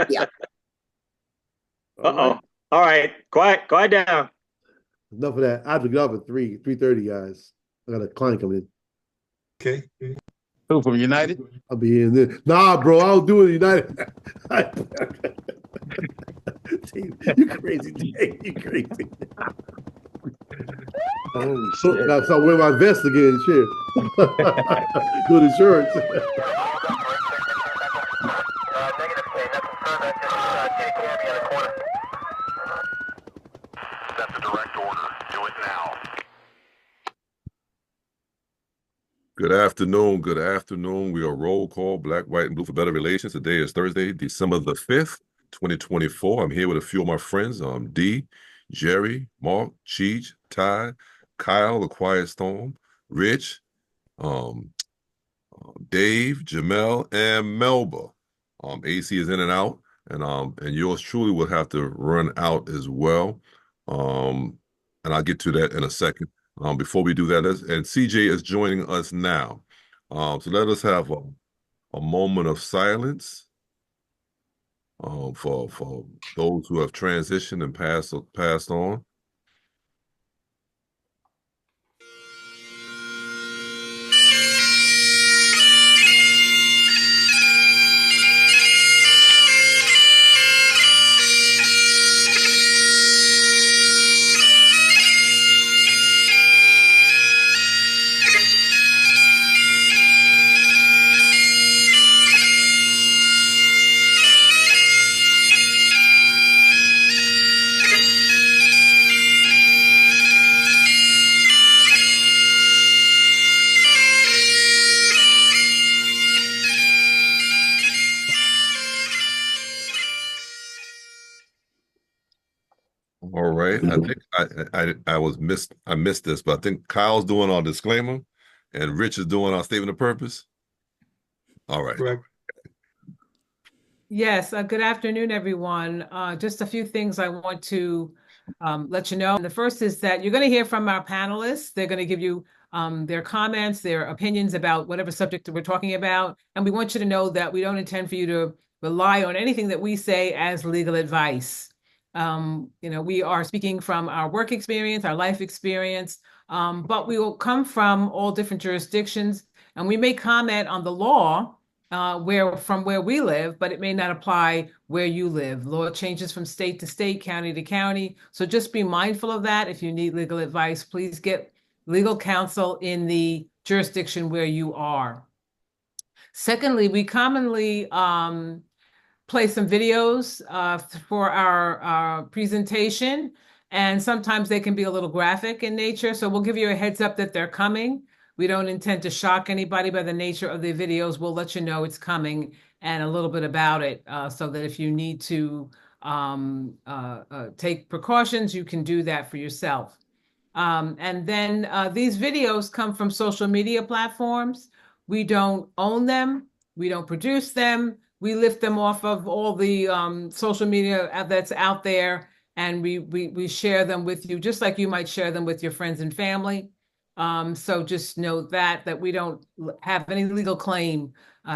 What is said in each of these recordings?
Yeah. All right. Uh-oh. All right. Quiet down. Enough of that. I have to get off at 3:30, guys. I got a client coming in. Okay. Who from United? I'll be in there. Nah, bro, I'll do it United. Dave, you crazy, Dave. You crazy. Oh shit. Gotta start wearing my vest again. Shit. Good insurance. That's a direct order. Do it now. Good afternoon. Good afternoon. We are Roll Call Black, White, and Blue for Better Relations. Today is Thursday, December the 5th, 2024. I'm here with a few of my friends. D, Jerry, Mark, Cheech, Ty, Kyle, the Quiet Storm, Rich, um, Dave, Jamel, and Melba. AC is in and out, and yours truly will have to run out as well. Um, and I'll get to that in a second. Before we do that, and CJ is joining us now. So let us have a moment of silence for those who have transitioned and passed on. All right. I think I missed this, but I think Kyle's doing our disclaimer and Rich is doing our statement of purpose. All right. Correct. Yes, good afternoon, everyone. Just a few things I want to let you know. And the first is that you're going to hear from our panelists. They're going to give you their comments, their opinions about whatever subject that we're talking about. And we want you to know that we don't intend for you to rely on anything that we say as legal advice. We are speaking from our work experience, our life experience, but we will come from all different jurisdictions, and we may comment on the law where we live, but it may not apply where you live. Law changes from state to state, county to county. So just be mindful of that. If you need legal advice, please get legal counsel in the jurisdiction where you are. Secondly, we commonly play some videos for our presentation, and sometimes they can be a little graphic in nature. So we'll give you a heads up that they're coming. We don't intend to shock anybody by the nature of the videos. We'll let you know it's coming and a little bit about it so that if you need to take precautions, you can do that for yourself. And then these videos come from social media platforms. We don't own them. We don't produce them. We lift them off of all the social media that's out there, and we share them with you, just like you might share them with your friends and family. So just note that we don't have any legal claim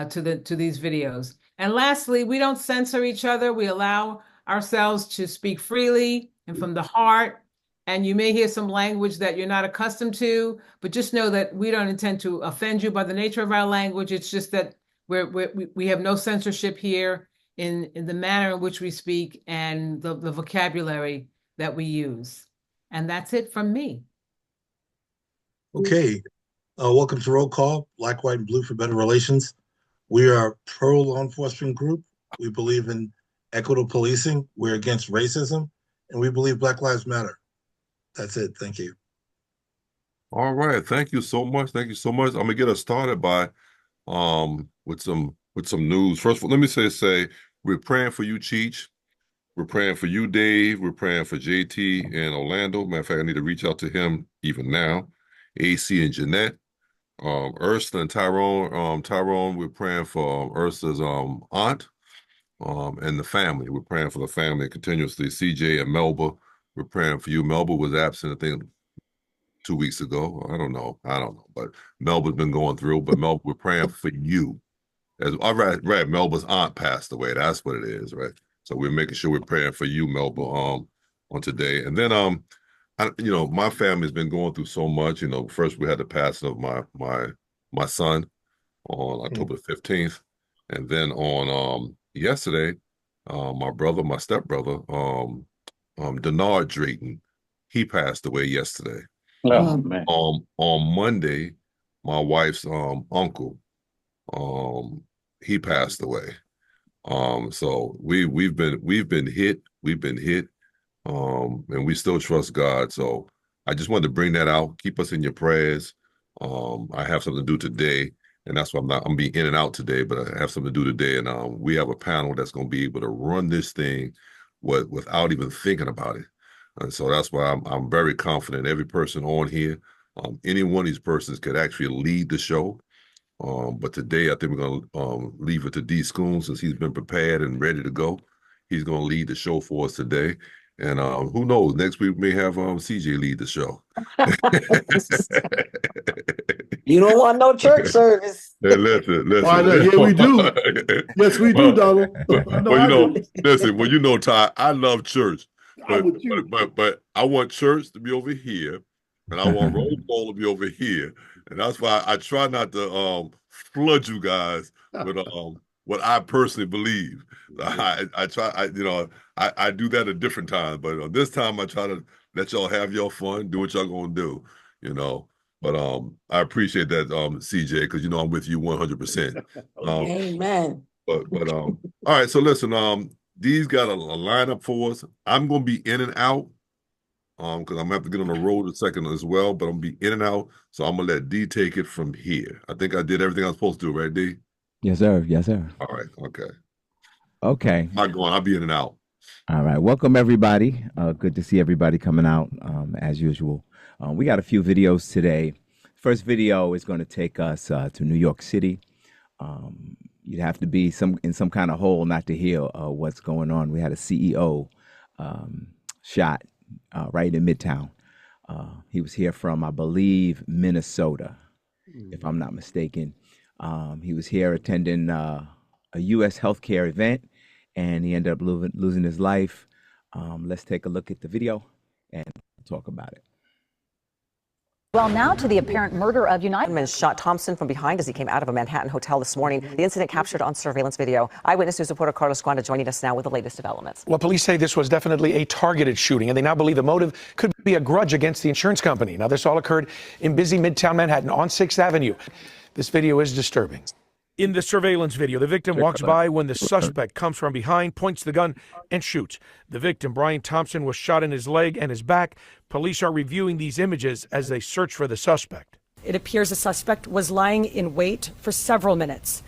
to these videos. And lastly, we don't censor each other. We allow ourselves to speak freely and from the heart. And you may hear some language that you're not accustomed to, but just know that we don't intend to offend you by the nature of our language. It's just that we have no censorship here in the manner in which we speak and the vocabulary that we use. And that's it from me. Okay. Welcome to Roll Call, Black, White, and Blue for Better Relations. We are a pro law enforcement group. We believe in equitable policing. We're against racism, and we believe Black Lives Matter. That's it. Thank you. All right. Thank you so much. Thank you so much. I'm gonna get us started by with some news. First of all, let me say we're praying for you, Cheech. We're praying for you, Dave. We're praying for JT and Orlando. Matter of fact, I need to reach out to him even now. AC and Jeanette. Ursula and Tyrone. Tyrone, we're praying for Ursula's aunt and the family. We're praying for the family continuously. CJ and Melba, we're praying for you. Melba was absent, I think, 2 weeks ago. I don't know. But Melba's been going through. But Melba, we're praying for you. As I read, Melba's aunt passed away. That's what it is, right? So we're making sure we're praying for you, Melba, on today. And then my family's been going through so much. First we had the passing of my son on October 15th. And then on yesterday, my stepbrother, Denard Drayton, he passed away yesterday. Oh man. On Monday, my wife's uncle, he passed away. So we've been hit, and we still trust God. So I just wanted to bring that out. Keep us in your prayers. I have something to do today, and that's why I'm being in and out today, but I have something to do today, and we have a panel that's going to be able to run this thing without even thinking about it. And so that's why I'm very confident every person on here, any one of these persons could actually lead the show. But today I think we're going to leave it to D. Schoon, since he's been prepared and ready to go. He's going to lead the show for us today. And who knows, next week we may have CJ lead the show. You don't want no church service. Hey, listen. Why not? Yeah, we do. Yes, we do, Donald. Well, Ty, I love church. I'm with you. But I want church to be over here, and I want roll call to be over here. And that's why I try not to flood you guys with what I personally believe. I try, I do that at different times, but this time I try to let y'all have your fun, do what y'all gonna do, But I appreciate that, CJ, because I'm with you 100%. Amen. But all right, so listen, D's got a lineup for us. I'm gonna be in and out. Because I'm gonna have to get on the road a second as well, but I'm gonna be in and out. So I'm gonna let D take it from here. I think I did everything I was supposed to do, right, D? Yes, sir. Yes, sir. All right, okay. Okay. I'll be in and out. All right. Welcome everybody. Good to see everybody coming out, as usual. We got a few videos today. First video is going to take us to New York City. You'd have to be in some kind of hole not to hear what's going on. We had a CEO shot right in Midtown. He was here from, I believe, Minnesota, if I'm not mistaken. He was here attending a U.S. healthcare event, and he ended up losing his life. Let's take a look at the video and talk about it. Well, now to the apparent murder of United. Men shot Thompson from behind as he came out of a Manhattan hotel this morning. The incident captured on surveillance video. Eyewitness News reporter Carlos Guanda joining us now with the latest developments. Well, police say this was definitely a targeted shooting, and they now believe the motive could be a grudge against the insurance company. Now, this all occurred in busy Midtown Manhattan on 6th Avenue. This video is disturbing. In the surveillance video, the victim walks by when the suspect comes from behind, points the gun, and shoots. The victim, Brian Thompson, was shot in his leg and his back. Police are reviewing these images as they search for the suspect. It appears the suspect was lying in wait for several minutes.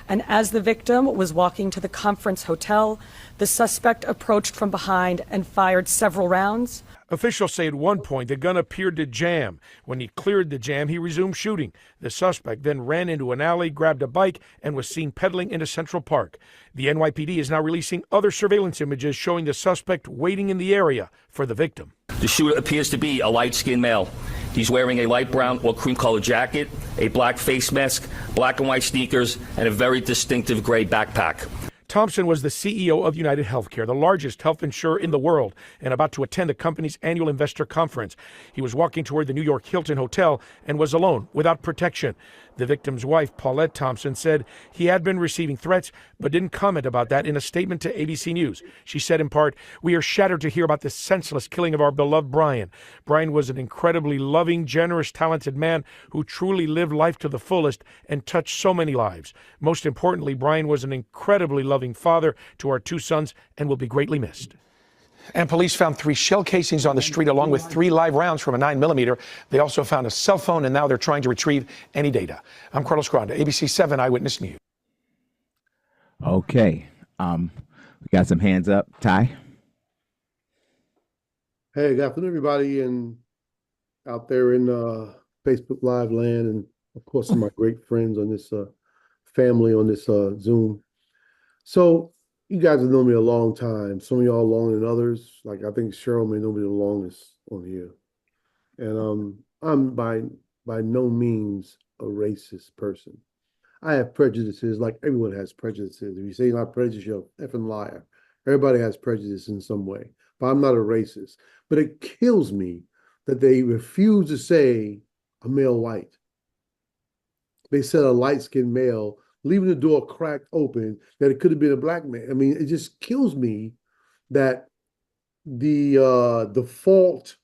And as the victim was walking to the conference hotel, the suspect approached from behind and fired several rounds. Officials say at one point the gun appeared to jam. When he cleared the jam, he resumed shooting. The suspect then ran into an alley, grabbed a bike, and was seen pedaling into Central Park. The NYPD is now releasing other surveillance images showing the suspect waiting in the area for the victim. The shooter appears to be a light-skinned male. He's wearing a light brown or cream-colored jacket, a black face mask, black and white sneakers, and a very distinctive gray backpack. Thompson was the CEO of United Healthcare, the largest health insurer in the world, and about to attend the company's annual investor conference. He was walking toward the New York Hilton Hotel and was alone, without protection. The victim's wife, Paulette Thompson, said he had been receiving threats, but didn't comment about that in a statement to ABC News. She said in part, "We are shattered to hear about the senseless killing of our beloved Brian. Brian was an incredibly loving, generous, talented man who truly lived life to the fullest and touched so many lives. Most importantly, Brian was an incredibly loving father to our two sons and will be greatly missed." And police found 3 shell casings on the street along with 3 live rounds from a 9mm. They also found a cell phone, and now they're trying to retrieve any data. I'm Carlos Granda, ABC 7 Eyewitness News. Okay. We got some hands up. Ty? Hey, good afternoon, everybody, and out there in Facebook Live land, and of course, some of my great friends on this family on this Zoom. So, you guys have known me a long time. Some of y'all longer than others. Like I think Cheryl may know me the longest on here. And I'm by no means a racist person. I have prejudices like everyone has prejudices. If you say you're not prejudiced, you're a effing liar. Everybody has prejudice in some way, but I'm not a racist. But it kills me that they refuse to say a male white. They said a light-skinned male, leaving the door cracked open, that it could have been a black man. I mean, it just kills me that the fault,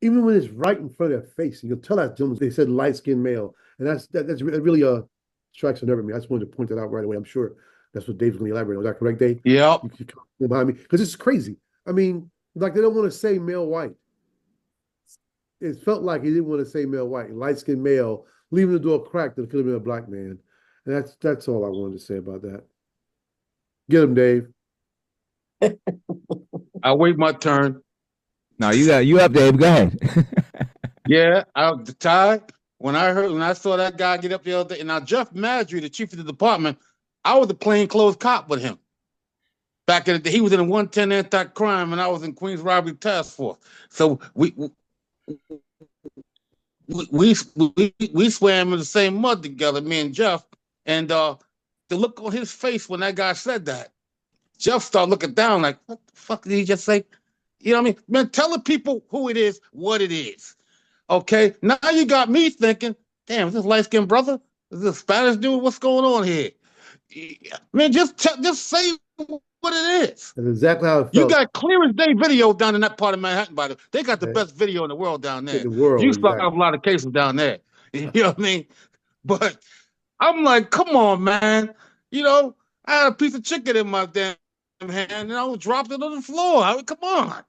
even when it's right in front of their face, and you'll tell that gentleman, they said light-skinned male. And that's really strikes a nerve in me. I just wanted to point that out right away. I'm sure that's what Dave's going to elaborate on. Is that correct, Dave? Yep. You come behind me because it's crazy. I mean, like they don't want to say male white. It felt like he didn't want to say male white, light skinned male, leaving the door cracked that it could have been a black man. And that's all I wanted to say about that. Get him, Dave. I wait my turn. No, you up, Dave. Go ahead. Yeah, I was tired. When I saw that guy get up the other day, and now Jeff Madry, the chief of the department, I was a plainclothes cop with him. Back in the day, he was in the 110 anti-crime, and I was in Queens Robbery Task Force. So we swam in the same mud together, me and Jeff. And the look on his face when that guy said that, Jeff started looking down like, what the fuck did he just say? You know what I mean? Man, tell the people who it is, what it is. Okay? Now you got me thinking, damn, is this light-skinned brother? Is this Spanish dude? What's going on here? Man, just say what it is. That's exactly how it felt. You got clear as day video down in that part of Manhattan, by the way. They got the best video in the world down there. In the world, you start exactly. a lot of cases down there. You know what I mean? But I'm like, come on, man. You know, I had a piece of chicken in my damn hand and I dropped it on the floor. I mean, come on.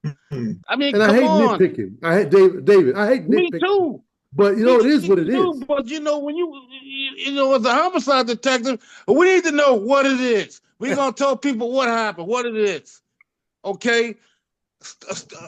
I mean, and I come hate on. nitpicking. I hate David. I hate nitpicking. Me too. But you know, it is what it is. But you know, when you know, as a homicide detective, we need to know what it is. We're gonna tell people what happened, what it is. Okay?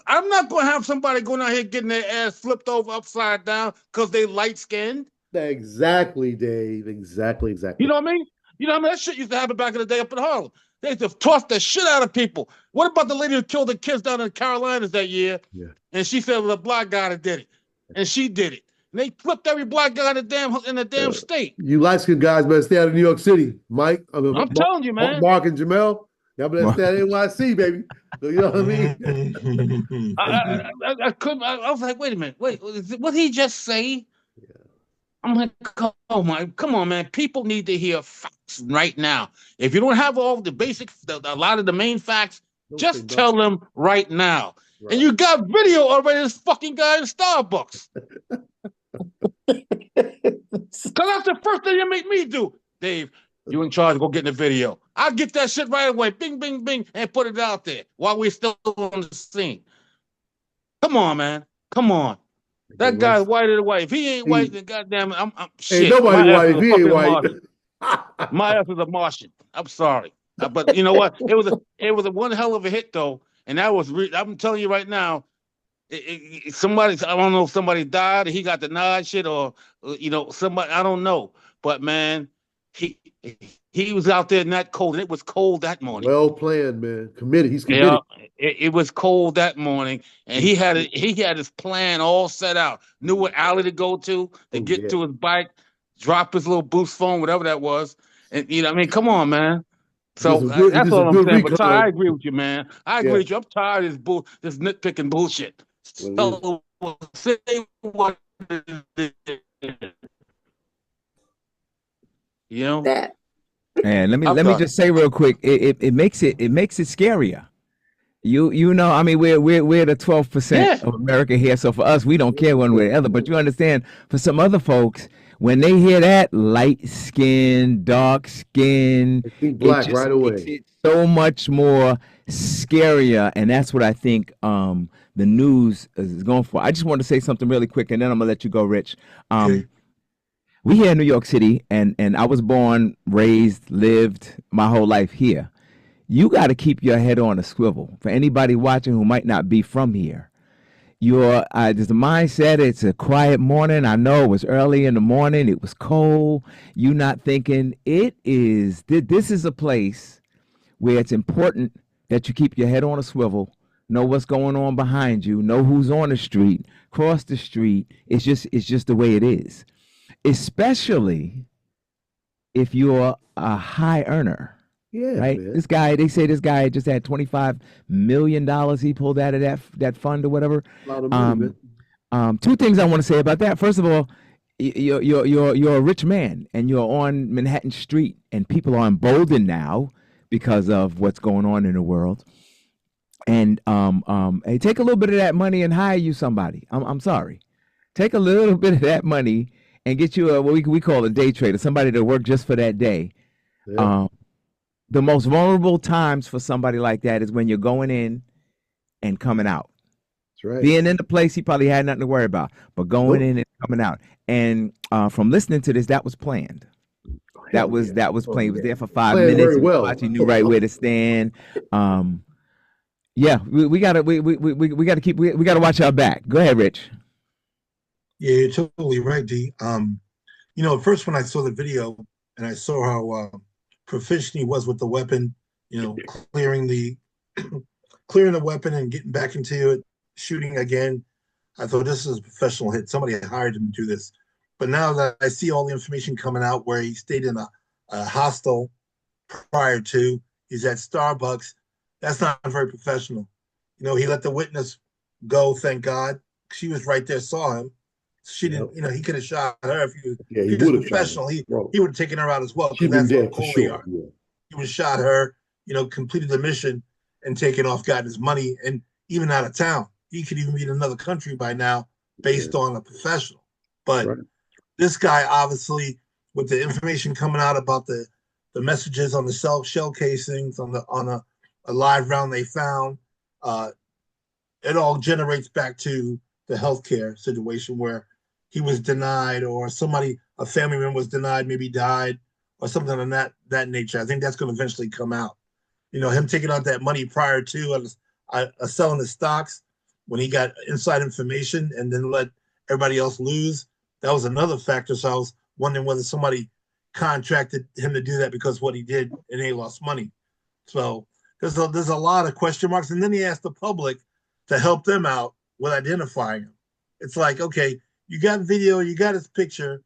I'm not gonna have somebody going out here getting their ass flipped over upside down because they light-skinned. Exactly, Dave. Exactly. You know what I mean? You know what I mean? That shit used to happen back in the day up in Harlem. They used to toss the shit out of people. What about the lady who killed the kids down in the Carolinas that year? Yeah. And she said it was a black guy that did it. And she did it. And they flipped every black guy in the damn state. You light-skinned guys better stay out of New York City, Mike. I'm telling you, man. Mark and Jamel, y'all better stay out of NYC, baby. You know what I mean? I was like, wait a minute, wait, what did he just say? Yeah. I'm like, come on, man. People need to hear facts right now. If you don't have all the basic, a lot of the main facts, just tell them right now. Right. And you got video already. This fucking guy in Starbucks. Because that's the first thing you make me do. Dave, you in charge, go get in the video. I'll get that shit right away. Bing, bing, bing, and put it out there while we're still on the scene. Come on, man. Come on. That guy's white or white. If he ain't white, then goddamn it, I'm shit. Ain't nobody white if he ain't white. My ass is a Martian. I'm sorry. But you know what? It was a one hell of a hit, though. And that was, I'm telling you right now, somebody, I don't know if somebody died or he got denied shit or, you know, somebody, I don't know. But man, he was out there in that cold, and it was cold that morning. Well planned, man. Committed. He's committed. Yeah, it was cold that morning, and he had his plan all set out. Knew what alley to go to get to his bike, drop his little boost phone, whatever that was. And you know, I mean, come on, man. So that's all I'm saying. But Ty, I agree with you, man. I agree with you. I'm tired of this nitpicking bullshit. So say what it is. You know that. And let me just say real quick, it makes it scarier. You know, I mean, we're the 12% of America here, so for us, we don't care one way or the other. But you understand, for some other folks, when they hear that light skin, dark skin, black right away. It's so much more scarier, and that's what I think the news is going for. I just want to say something really quick, and then I'm gonna let you go, Rich. We here in New York City, and I was born, raised, lived my whole life here. You got to keep your head on a swivel. For anybody watching who might not be from here, there's a mindset. It's a quiet morning. I know it was early in the morning. It was cold. You not thinking this is a place where it's important that you keep your head on a swivel, know what's going on behind you, know who's on the street, cross the street. It's just the way it is. Especially if you're a high earner. Yeah, Right. man. This guy, they say this guy just had $25 million he pulled out of that fund or whatever. A lot of money, man. Two things I want to say about that. First of all, you're a rich man and you're on Manhattan Street and people are emboldened now because of what's going on in the world. And hey, take a little bit of that money and hire you somebody. I'm sorry. Take a little bit of that money and get you what we call a day trader, somebody to work just for that day. Yeah. The most vulnerable times for somebody like that is when you're going in and coming out. That's right. Being in the place, he probably had nothing to worry about, but going in and coming out. And from listening to this, that was planned. That was planned. He was there for 5 Planned minutes. very well. He knew right where to stand. Yeah, we gotta watch our back. Go ahead, Rich. Yeah, you're totally right, D. At first when I saw the video and I saw how proficient he was with the weapon, clearing the weapon and getting back into it, shooting again, I thought this is a professional hit. Somebody hired him to do this. But now that I see all the information coming out where he stayed in a hostel prior to, he's at Starbucks, that's not very professional. He let the witness go, thank God. She was right there, saw him. She didn't, he could have shot her if he was professional. He would have taken her out as well. She'd been that's dead how for cool sure. they are. Yeah. He would have shot her, completed the mission and taken off, gotten his money, and even out of town. He could even be in another country by now based on a professional. But this guy, obviously, with the information coming out about the messages on the shell casings, on a live round they found, it all generates back to the healthcare situation where he was denied, or a family member was denied, maybe died, or something of that nature. I think that's going to eventually come out. Him taking out that money prior to selling the stocks when he got inside information and then let everybody else lose. That was another factor. So I was wondering whether somebody contracted him to do that because of what he did and they lost money. So there's a lot of question marks. And then he asked the public to help them out with identifying him. It's like, okay, you got video, you got his picture,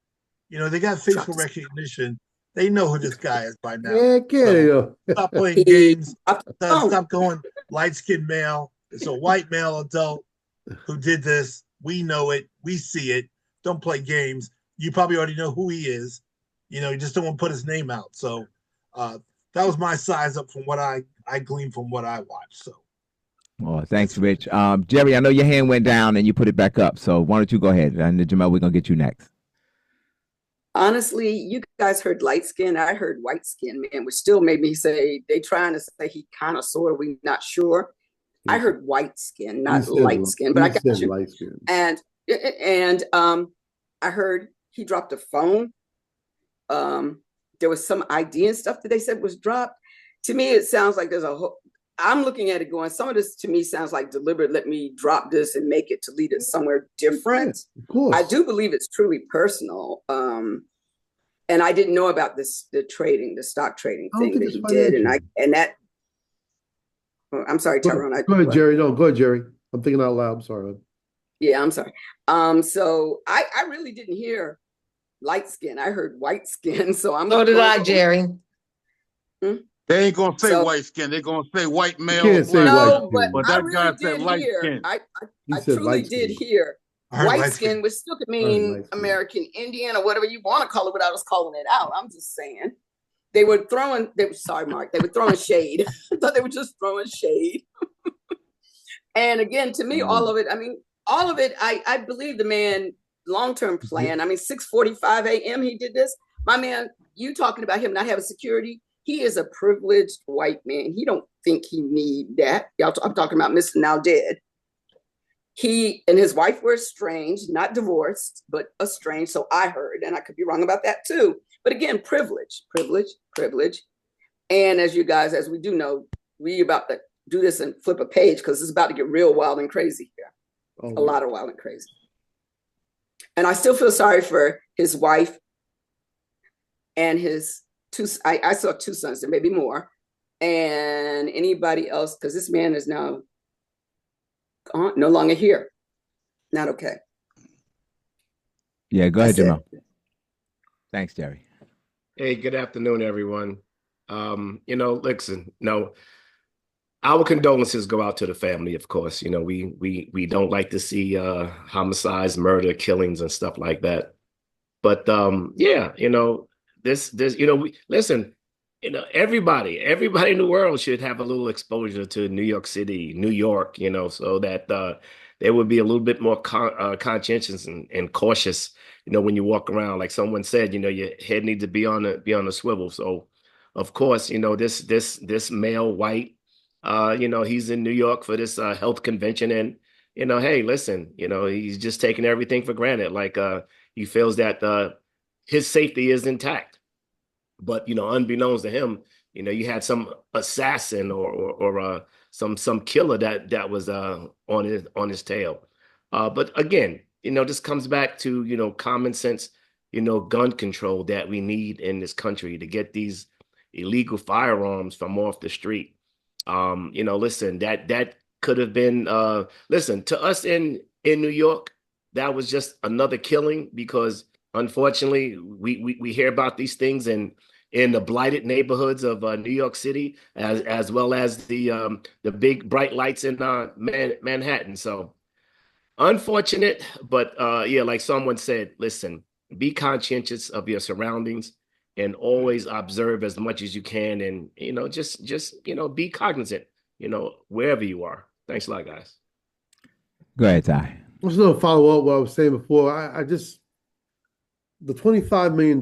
they got facial recognition. They know who this guy is by now. Yeah, so stop playing games. Stop going light-skinned male. It's a white male adult who did this. We know it. We see it. Don't play games. You probably already know who he is. You just don't want to put his name out. So that was my size up from what I gleaned from what I watched. So. Oh, thanks, Rich. Jeri, I know your hand went down and you put it back up. So why don't you go ahead? And Jamel, we're going to get you next. Honestly, you guys heard light skin. I heard white skin, man, which still made me say they trying to say he kind of, sort of, we not sure. I heard white skin, not light skin, but I got you. Light skin. And I heard he dropped a phone. There was some ID and stuff that they said was dropped. To me, it sounds like there's a whole, I'm looking at it going, some of this to me sounds like deliberate. Let me drop this and make it to lead it somewhere different. Yeah, of course. I do believe it's truly personal. And I didn't know about the stock trading thing that he did. I'm sorry, Tyrone. Go ahead, Jeri. No, go ahead, Jeri. I'm thinking out loud. I'm sorry. Yeah, I'm sorry. So I really didn't hear light skin. I heard white skin. So So did I, Jeri. They ain't gonna say white skin. They're gonna say white male. You can't say white skin. But that really guy said light skin. I truly did hear white skin, which still could mean American Indian or whatever you want to call it without us calling it out. I'm just saying. Sorry, Mark. They were throwing shade. I thought they were just throwing shade. And again, to me, all of it, I believe the man long-term plan. 6:45 a.m. he did this. My man, you talking about him not having security. He is a privileged white man. He don't think he need that. I'm talking about Mr. Now Dead. He and his wife were estranged, not divorced, but estranged. So I heard, and I could be wrong about that too. But again, privilege. And as we do know, we about to do this and flip a page because it's about to get real wild and crazy here. A lot of wild and crazy. And I still feel sorry for his wife and his I saw two sons, there may be more, and anybody else, because this man is now gone, no longer here. Not okay. Yeah, go ahead, Jamal. Thanks, Jeri. Hey, good afternoon, everyone. Listen, no, our condolences go out to the family, of course. We don't like to see homicides, murder, killings, and stuff like that. But yeah, this we listen, everybody in the world should have a little exposure to New York City, New York, so that they would be a little bit more conscientious and cautious, when you walk around. Like someone said, your head needs to be on a swivel. So of course, this male white, he's in New York for this health convention, and hey, listen, he's just taking everything for granted. Like he feels that his safety is intact. But unbeknownst to him, you had some assassin or some killer that was on his tail. But again, this comes back to common sense, gun control that we need in this country to get these illegal firearms from off the street. Listen, that could have been listen, to us in New York, that was just another killing, because unfortunately we hear about these things in the blighted neighborhoods of New York City, as well as the big bright lights in Manhattan. So unfortunate, but yeah, like someone said, listen, be conscientious of your surroundings and always observe as much as you can, and just be cognizant, wherever you are. Thanks a lot, guys. Go ahead, Ty. Just a little follow up what I was saying before. The $25 million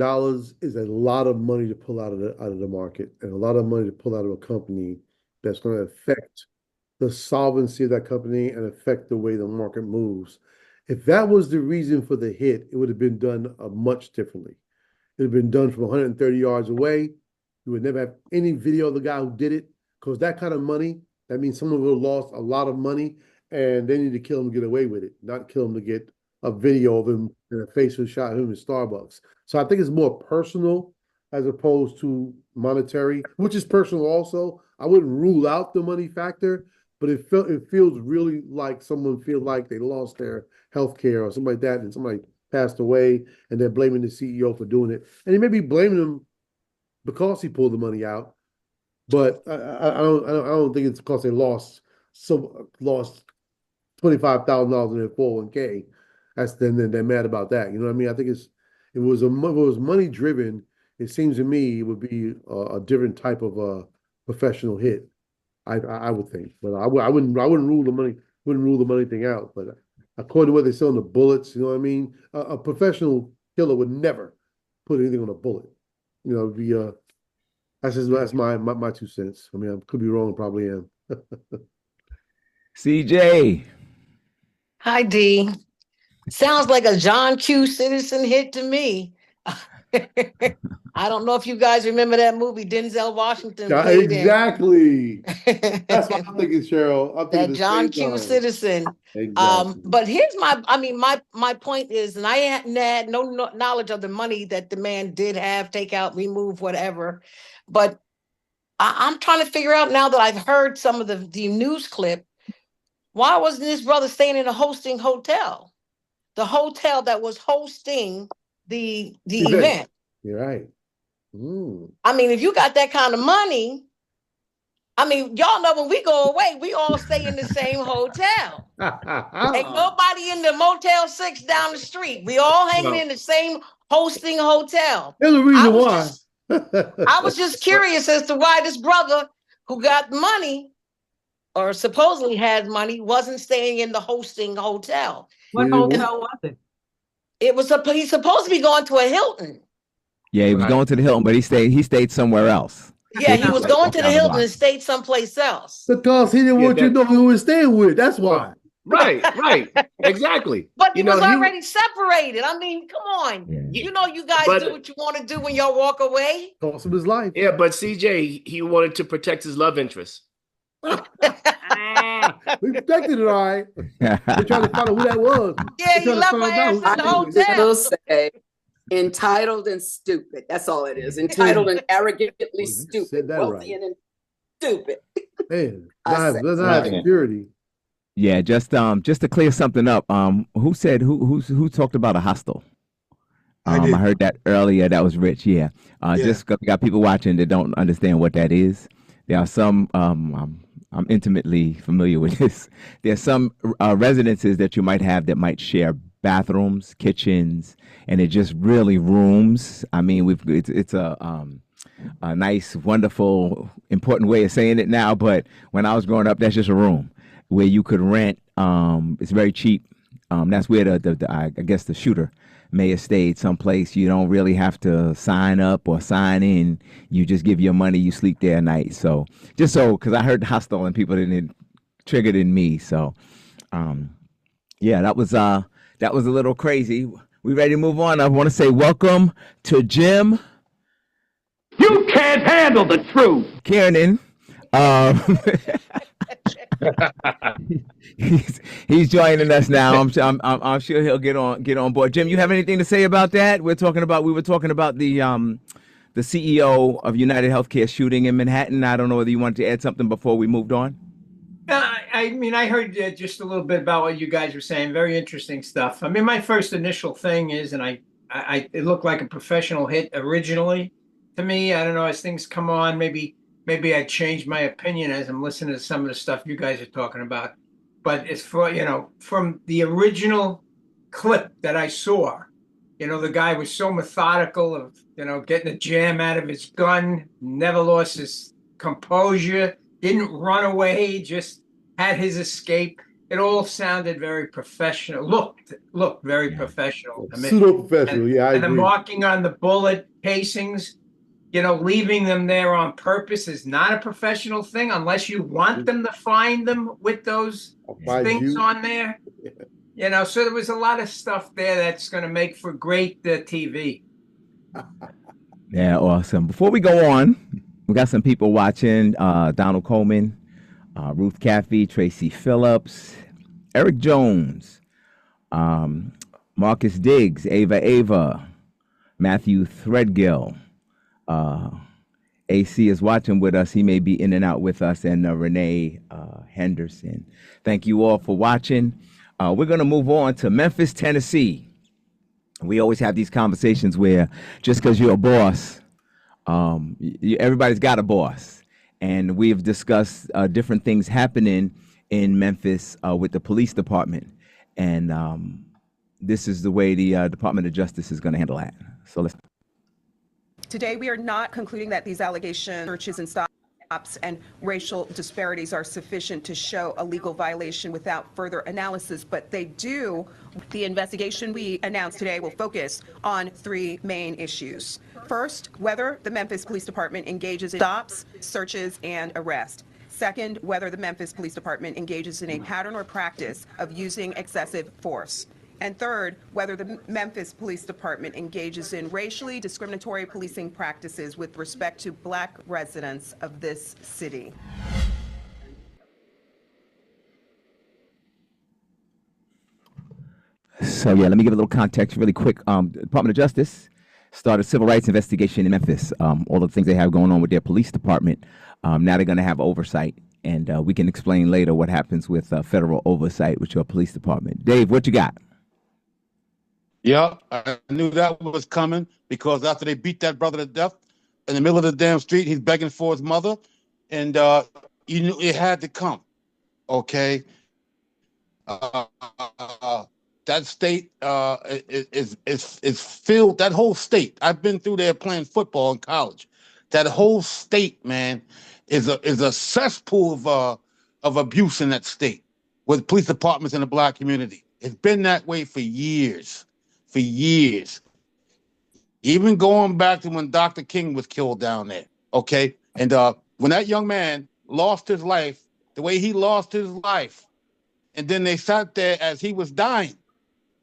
is a lot of money to pull out of the market, and a lot of money to pull out of a company that's going to affect the solvency of that company and affect the way the market moves. If that was the reason for the hit, it would have been done much differently. It would have been done from 130 yards away. You would never have any video of the guy who did it, because that kind of money, that means someone would have lost a lot of money, and they need to kill him to get away with it, not kill him to get a video of him and a face was shot him in Starbucks. So I think it's more personal as opposed to monetary, which is personal also. I wouldn't rule out the money factor, but it feels really like someone feels like they lost their health care or something like that, and somebody passed away, and they're blaming the CEO for doing it. And they may be blaming him because he pulled the money out, but I don't think it's because they lost $25,000 in their 401k. Then they're mad about that. You know what I mean? I think if it was money driven, it seems to me it would be a different type of professional hit. I would think, but I wouldn't rule the money thing out. But according to what they say on the bullets, you know what I mean? A professional killer would never put anything on a bullet. That's my 2 cents. I mean, I could be wrong, probably am. CJ. Hi, D. Sounds like a John Q. Citizen hit to me. I don't know if you guys remember that movie Denzel Washington played exactly. That's what I'm thinking, Cheryl. I'm thinking that John Q. Citizen. Exactly. But here's my point is, and I had no knowledge of the money that the man did have, take out, remove, whatever. But I'm trying to figure out, now that I've heard some of the news clip, why wasn't this brother staying in a hosting hotel? The hotel that was hosting the event. You're right. I mean, if you got that kind of money, I mean, y'all know when we go away, we all stay in the same hotel. Ain't nobody in the Motel 6 down the street. We all hanging in the same hosting hotel. There's a reason why. I was just curious as to why this brother who got money, or supposedly had money, wasn't staying in the hosting hotel. What hotel was it? He's supposed to be going to a Hilton. Yeah, he was going to the Hilton, but he stayed somewhere else. Yeah, he was going to the Hilton and stayed someplace else. Because he didn't want you to know who he was staying with. That's why. Right. Exactly. But he was already separated. I mean, come on. Yeah. You guys do what you want to do when y'all walk away. Cost him his life. Yeah, but CJ, he wanted to protect his love interest. We protected it, all right. We're trying to find out who that was. Yeah, he left my ass in the hotel. Say, entitled and stupid. That's all it is. Entitled and arrogantly stupid. Said that Wealthy right. and stupid. Man, let's have security. Yeah, just to clear something up. Who talked about a hostel? I heard that earlier. That was Rich. Yeah. Yeah. Just got people watching that don't understand what that is. There are some. I'm intimately familiar with this. There are some residences that you might have that might share bathrooms, kitchens, and it just really rooms. I mean, it's a nice, wonderful, important way of saying it now. But when I was growing up, that's just a room where you could rent. It's very cheap. That's where I guess the shooter may have stayed someplace. You don't really have to sign up or sign in. You just give your money. You sleep there at night. So because I heard hostile and people didn't triggered in me. So, yeah, that was a little crazy. We ready to move on? I want to say welcome to Jim. You can't handle the truth. Kiernan. He's joining us now. I'm sure he'll get on board. Jim, you have anything to say about that? We were talking about the CEO of United Healthcare shooting in Manhattan. I don't know whether you wanted to add something before we moved on. I mean, I heard just a little bit about what you guys were saying. Very interesting stuff. I mean, my first initial thing is, and it looked like a professional hit originally to me. I don't know, as things come on, maybe I changed my opinion as I'm listening to some of the stuff you guys are talking about. But it's from the original clip that I saw, the guy was so methodical of, getting a jam out of his gun, never lost his composure, didn't run away, just had his escape. It all sounded very professional. Looked very professional. Pseudo professional, yeah, I agree. And the agree. marking on the bullet casings, leaving them there on purpose is not a professional thing unless you want them to find them with those things on there. So there was a lot of stuff there that's going to make for great TV. Yeah, awesome. Before we go on, we got some people watching. Donald Coleman, Ruth Caffey, Tracy Phillips, Eric Jones, Marcus Diggs, Ava, Matthew Threadgill. AC is watching with us. He may be in and out with us, and Renee Henderson. Thank you all for watching. We're going to move on to Memphis, Tennessee. We always have these conversations where just because you're a boss, everybody's got a boss. And we've discussed different things happening in Memphis with the police department. And this is the way the Department of Justice is going to handle that. So let's. Today, we are not concluding that these allegations, searches and stops and racial disparities are sufficient to show a legal violation without further analysis, but they do. The investigation we announced today will focus on three main issues. First, whether the Memphis Police Department engages in stops, searches, and arrests. Second, whether the Memphis Police Department engages in a pattern or practice of using excessive force. And third, whether the Memphis Police Department engages in racially discriminatory policing practices with respect to Black residents of this city. So yeah, let me give a little context really quick. Department of Justice started a civil rights investigation in Memphis. All the things they have going on with their police department. Now they're going to have oversight, and we can explain later what happens with federal oversight with your police department. Dave, what you got? Yeah, I knew that was coming because after they beat that brother to death in the middle of the damn street, he's begging for his mother, and you knew it had to come. Okay, that state is filled. That whole state. I've been through there playing football in college. That whole state, man, is a cesspool of abuse in that state with police departments in the Black community. It's been that way for years. For years, even going back to when Dr. King was killed down there, okay? And when that young man lost his life, the way he lost his life, and then they sat there as he was dying,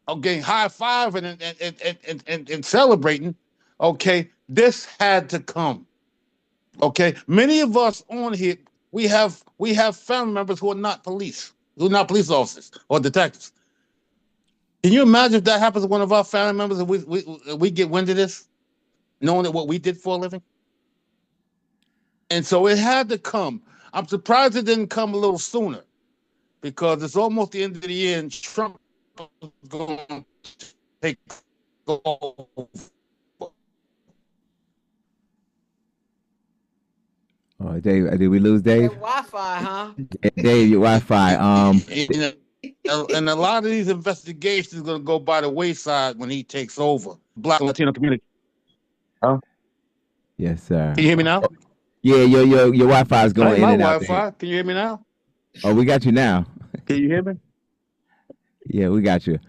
okay, high-fiving and celebrating, okay? This had to come, okay? Many of us on here, we have family members who are not police officers or detectives. Can you imagine if that happens to one of our family members and we get wind of this, knowing that what we did for a living? And so it had to come. I'm surprised it didn't come a little sooner because it's almost the end of the year and Trump is going to take Oh, Dave, did we lose Dave? Wi-Fi, huh? Dave, your Wi-Fi. And a lot of these investigations are going to go by the wayside when he takes over. Black and Latino community. Huh? Yes, sir. Can you hear me now? Yeah, your Wi-Fi is going in My and out. Wi-Fi. Can you hear me now? Oh, we got you now. Can you hear me? Yeah, we got you.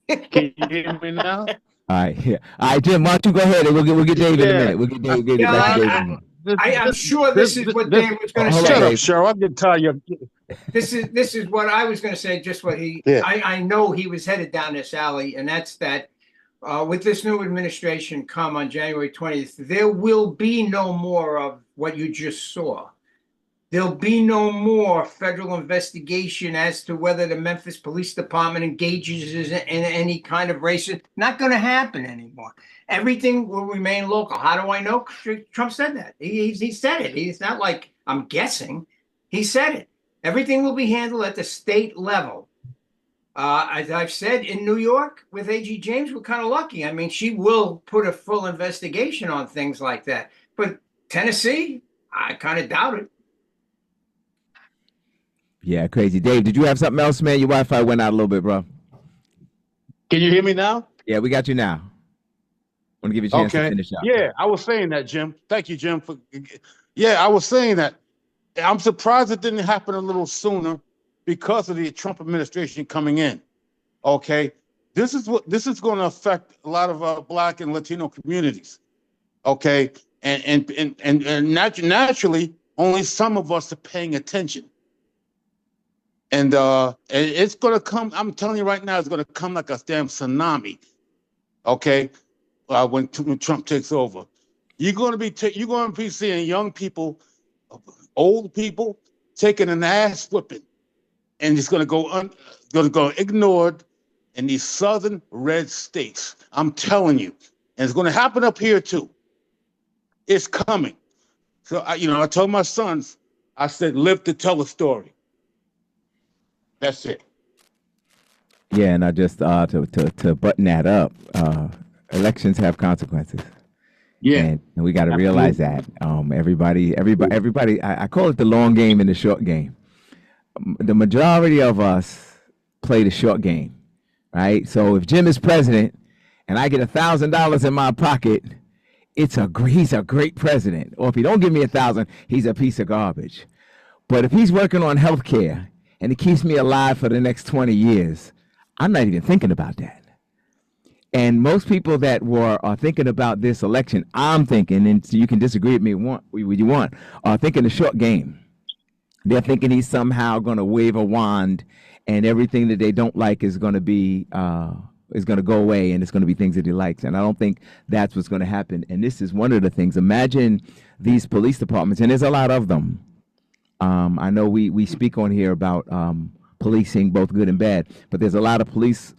Can you hear me now? All right, yeah. All right, Jim, why don't you go ahead and we'll get Dave in a minute. We'll get Dave. We'll get back to Dave in a minute. I'm sure this is what Dave was going to say. Shut up, Cheryl. I can tell you. This is what I was going to say. Just what he. Yeah. I know he was headed down this alley, and that's that. With this new administration come on January 20th, there will be no more of what you just saw. There'll be no more federal investigation as to whether the Memphis Police Department engages in any kind of racist. Not going to happen anymore. Everything will remain local. How do I know? Trump said that. He said it. He's not like I'm guessing. He said it. Everything will be handled at the state level. As I've said, in New York with A.G. James, we're kind of lucky. I mean, she will put a full investigation on things like that. But Tennessee, I kind of doubt it. Yeah, crazy. Dave, did you have something else, man? Your Wi-Fi went out a little bit, bro. Can you hear me now? Yeah, we got you now. Want to give you a chance to finish up. Yeah, I was saying that, Jim. Thank you, Jim. I was saying that. I'm surprised it didn't happen a little sooner because of the Trump administration coming in. Okay, this is going to affect a lot of Black and Latino communities. Okay, and naturally, only some of us are paying attention. And it's going to come. I'm telling you right now, it's going to come like a damn tsunami. Okay, when Trump takes over, you're going to be seeing young people, old people taking an ass whipping, and it's going to go ignored in these southern red states. I'm telling you, and it's going to happen up here too. It's coming. So I told my sons, I said, live to tell a story. That's it. Yeah, and I just to button that up, elections have consequences. Yeah, and we got to realize that. Everybody. I call it the long game and the short game. The majority of us play the short game, right? So if Jim is president, and I get $1,000 in my pocket, he's a great president. Or if he don't give me $1,000, he's a piece of garbage. But if he's working on health care and it keeps me alive for the next 20 years, I'm not even thinking about that. And most people that are thinking about this election, I'm thinking, and so you can disagree with me what you want, are thinking the short game. They're thinking he's somehow going to wave a wand and everything that they don't like is going to go away, and it's going to be things that he likes. And I don't think that's what's going to happen. And this is one of the things. Imagine these police departments, and there's a lot of them. I know we speak on here about policing, both good and bad, but there's a lot of police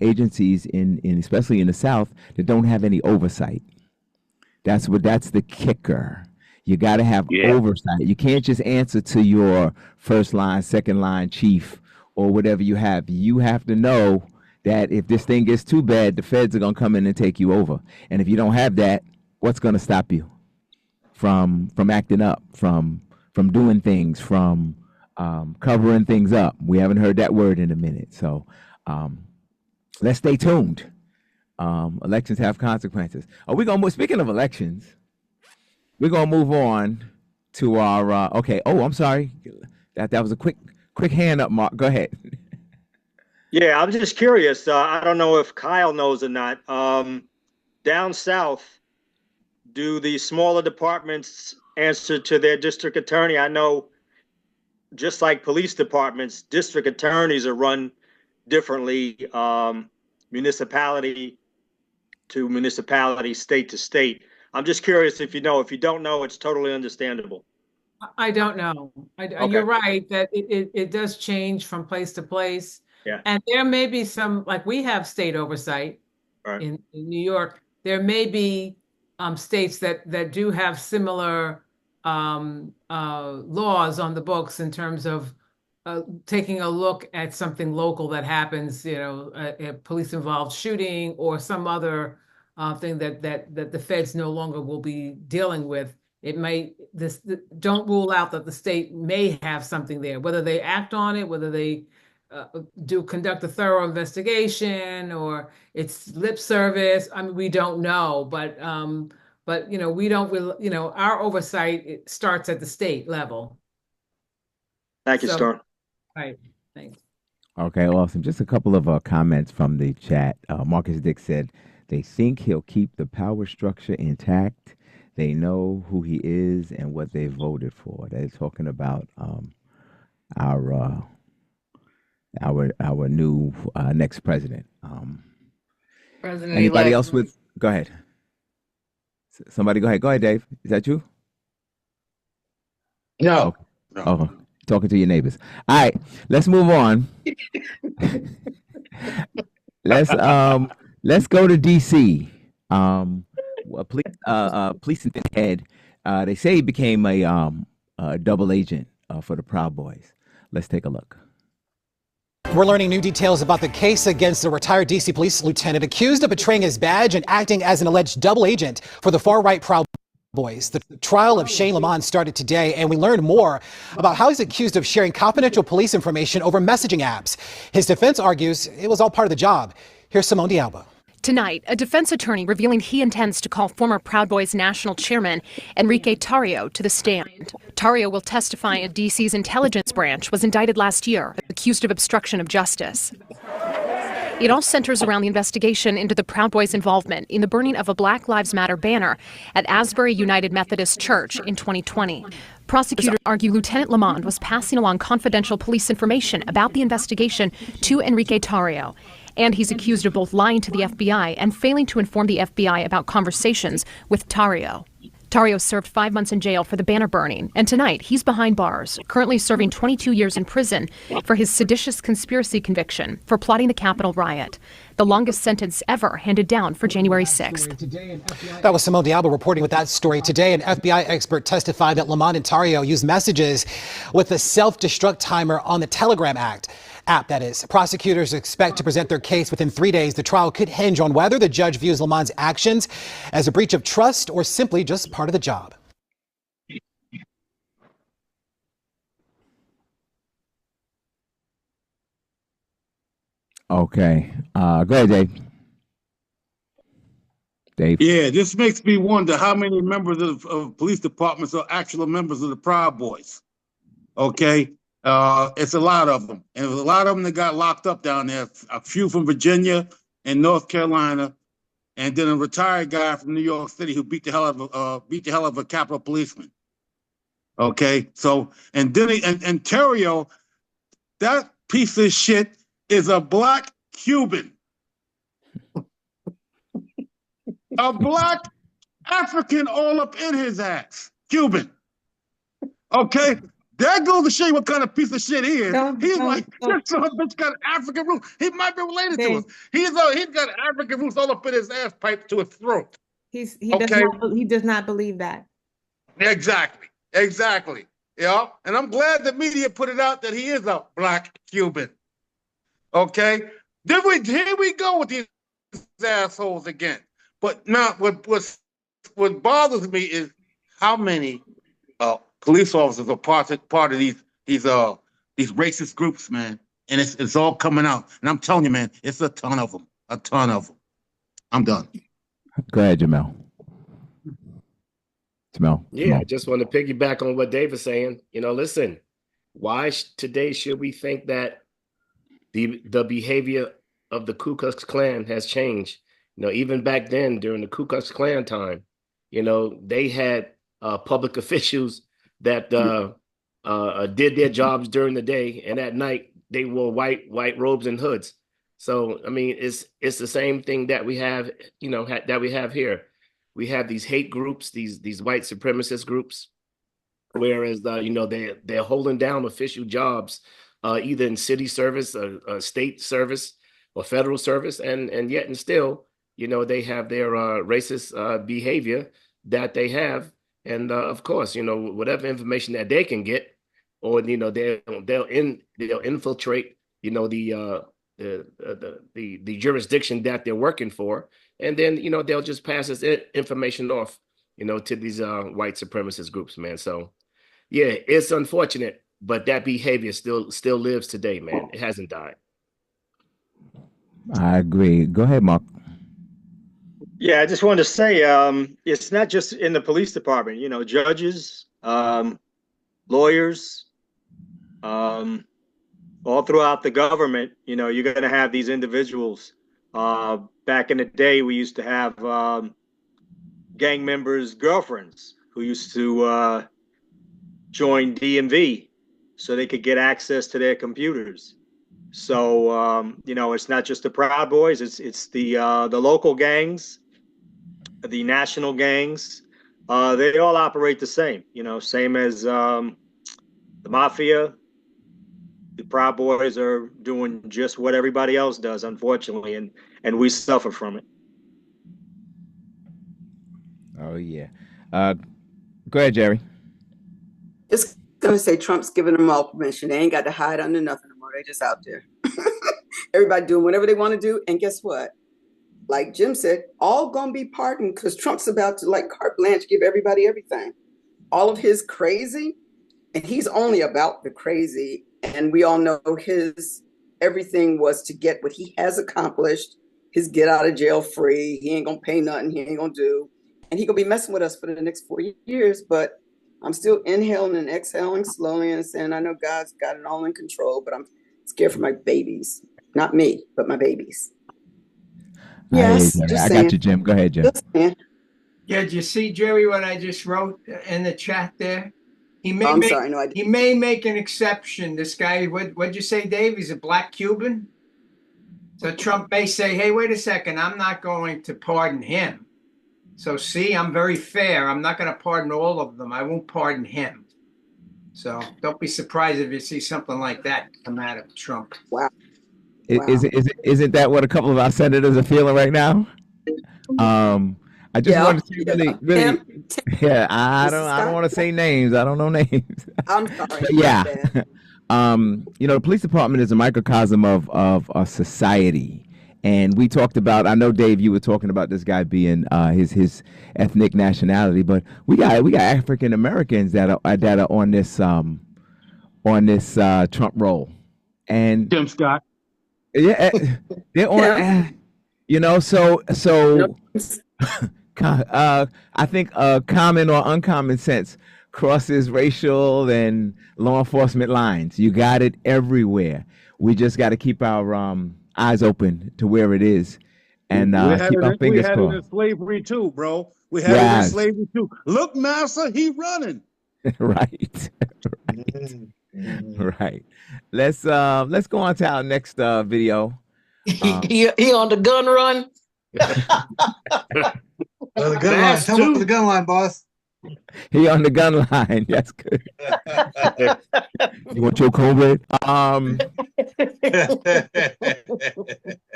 agencies in especially in the South that don't have any oversight. That's the kicker. You got to have oversight. You can't just answer to your first line, second line chief or whatever you have. You have to know that if this thing gets too bad, the feds are going to come in and take you over. And if you don't have that, what's going to stop you from acting up, from doing things, from covering things up? We haven't heard that word in a minute. So let's stay tuned. Elections have consequences. Speaking of elections, we're going to move on to our, okay. Oh, I'm sorry. That was a quick hand up, Mark. Go ahead. Yeah, I'm just curious. I don't know if Kyle knows or not. Down south, do the smaller departments answer to their district attorney? I know, just like police departments, district attorneys are run differently, municipality to municipality, state to state. I'm just curious if you know. If you don't know, it's totally understandable. I don't know. Okay. You're right that it does change from place to place. Yeah. And there may be some, like we have state oversight in New York. There may be states that do have similar laws on the books in terms of taking a look at something local that happens, a police-involved shooting or some other thing that the feds no longer will be dealing with. It might don't rule out that the state may have something there, whether they act on it, whether they conduct a thorough investigation or it's lip service. I mean, we don't know, but we don't really, our oversight, it starts at the state level. Thank you, Storm. Right. Thanks. Okay, awesome. Just a couple of comments from the chat. Marcus Dick said they think he'll keep the power structure intact. They know who he is and what they voted for. They're talking about our new next president. Anybody else with? Go ahead. Somebody go ahead. Go ahead, Dave. Is that you? No. No. Oh, talking to your neighbors. All right, let's move on. Let's go to DC. Police head. They say he became a double agent for the Proud Boys. Let's take a look. We're learning new details about the case against a retired DC police lieutenant accused of betraying his badge and acting as an alleged double agent for the far-right Proud Boys. The trial of Shane Lamont started today, and we learned more about how he's accused of sharing confidential police information over messaging apps. His defense argues it was all part of the job. Here's Simone D'Alba. Tonight, a defense attorney revealing he intends to call former Proud Boys national chairman Enrique Tarrio to the stand. Tarrio will testify at DC's intelligence branch, was indicted last year, accused of obstruction of justice. It all centers around the investigation into the Proud Boys' involvement in the burning of a Black Lives Matter banner at Asbury United Methodist Church in 2020. Prosecutors argue Lieutenant Lamont was passing along confidential police information about the investigation to Enrique Tarrio. And he's accused of both lying to the FBI and failing to inform the FBI about conversations with Tarrio. Tarrio served 5 months in jail for the banner burning, and tonight he's behind bars, currently serving 22 years in prison for his seditious conspiracy conviction for plotting the Capitol riot, the longest sentence ever handed down for January 6th. That was Simone D'Alba reporting with that story. Today, an FBI expert testified that Lamont and Tarrio used messages with a self-destruct timer on the Telegram app, that is. Prosecutors expect to present their case within 3 days. The trial could hinge on whether the judge views Lamont's actions as a breach of trust or simply just part of the job. Okay. Go ahead, Dave. Dave. Yeah, this makes me wonder how many members of police departments are actual members of the Proud Boys. Okay. It's a lot of them, and a lot of them that got locked up down there. A few from Virginia and North Carolina, and then a retired guy from New York City who beat the hell of a Capitol policeman. Okay, so and then and Terrio, that piece of shit is a black Cuban, a black African all up in his ass, Cuban. Okay. That goes to show you what kind of piece of shit he is. He's like, this son of a bitch got African roots. He might be related to us. He's got African roots all up in his ass pipe to his throat. He does not believe that. Exactly. Yeah. And I'm glad the media put it out that he is a black Cuban. Okay. Here we go with these assholes again. But now what bothers me is how many police officers are part of these racist groups, man, and it's all coming out. And I'm telling you, man, it's a ton of them. I'm done. Go ahead, Jamel. Yeah, I just want to piggyback on what Dave is saying. Listen, why today should we think that the behavior of the Ku Klux Klan has changed? Even back then during the Ku Klux Klan time, they had public officials that did their jobs during the day, and at night they wore white robes and hoods. So I mean, it's the same thing that we have, that we have here. We have these hate groups, these white supremacist groups, whereas they're holding down official jobs, either in city service, state service, or federal service, and yet and still, they have their racist behavior that they have. And of course, whatever information that they can get, or they'll infiltrate the jurisdiction that they're working for, and then they'll just pass this information off to these white supremacist groups, man. So yeah, it's unfortunate, but that behavior still lives today, man. It hasn't died. I agree. Go ahead, Mark. Yeah, I just wanted to say, it's not just in the police department. Judges, lawyers, all throughout the government. You're going to have these individuals. Back in the day, we used to have gang members' girlfriends who used to join DMV so they could get access to their computers. So it's not just the Proud Boys; it's the local gangs, the national gangs. They all operate the same. Same as the mafia. The Proud Boys are doing just what everybody else does, unfortunately, and we suffer from it. Oh yeah. Go ahead, Jeri. Just gonna say Trump's giving them all permission. They ain't got to hide under nothing anymore. They're just out there. Everybody doing whatever they want to do. And guess what? Like Jim said, all gonna be pardoned because Trump's about to, like carte blanche, give everybody everything. All of his crazy, and he's only about the crazy. And we all know his everything was to get what he has accomplished, his get out of jail free. He ain't gonna pay nothing. He ain't gonna do. And he gonna be messing with us for the next 4 years. But I'm still inhaling and exhaling slowly and saying, I know God's got it all in control, but I'm scared for my babies. Not me, but my babies. Yes, I got you, Jim. Go ahead, Jim. Yeah, did you see, Jerry, what I just wrote in the chat there? He may he may make an exception. This guy, what'd you say, Dave? He's a black Cuban. So Trump may say, hey, wait a second, I'm not going to pardon him. So see, I'm very fair. I'm not going to pardon all of them. I won't pardon him. So don't be surprised if you see something like that come out of Trump. Wow. Isn't that what a couple of our senators are feeling right now? I just want to say really, yeah. I don't want to say names. I don't know names. I'm sorry. Yeah. The police department is a microcosm of a society. And we talked about, I know, Dave, you were talking about this guy being his ethnic nationality, but we got African Americans that are on this Trump roll. And Tim Scott. Yeah, they're on. So I think common or uncommon sense crosses racial and law enforcement lines. You got it everywhere. We just got to keep our eyes open to where it is, and keep our fingers crossed. We had it in slavery too, bro. We had it in slavery too. Look, Massa, he running. Right. Right. Let's go on to our next video. He on the gun run. The gun line. Tell me about the gun line, boss. He on the gun line. That's good. You want your COVID?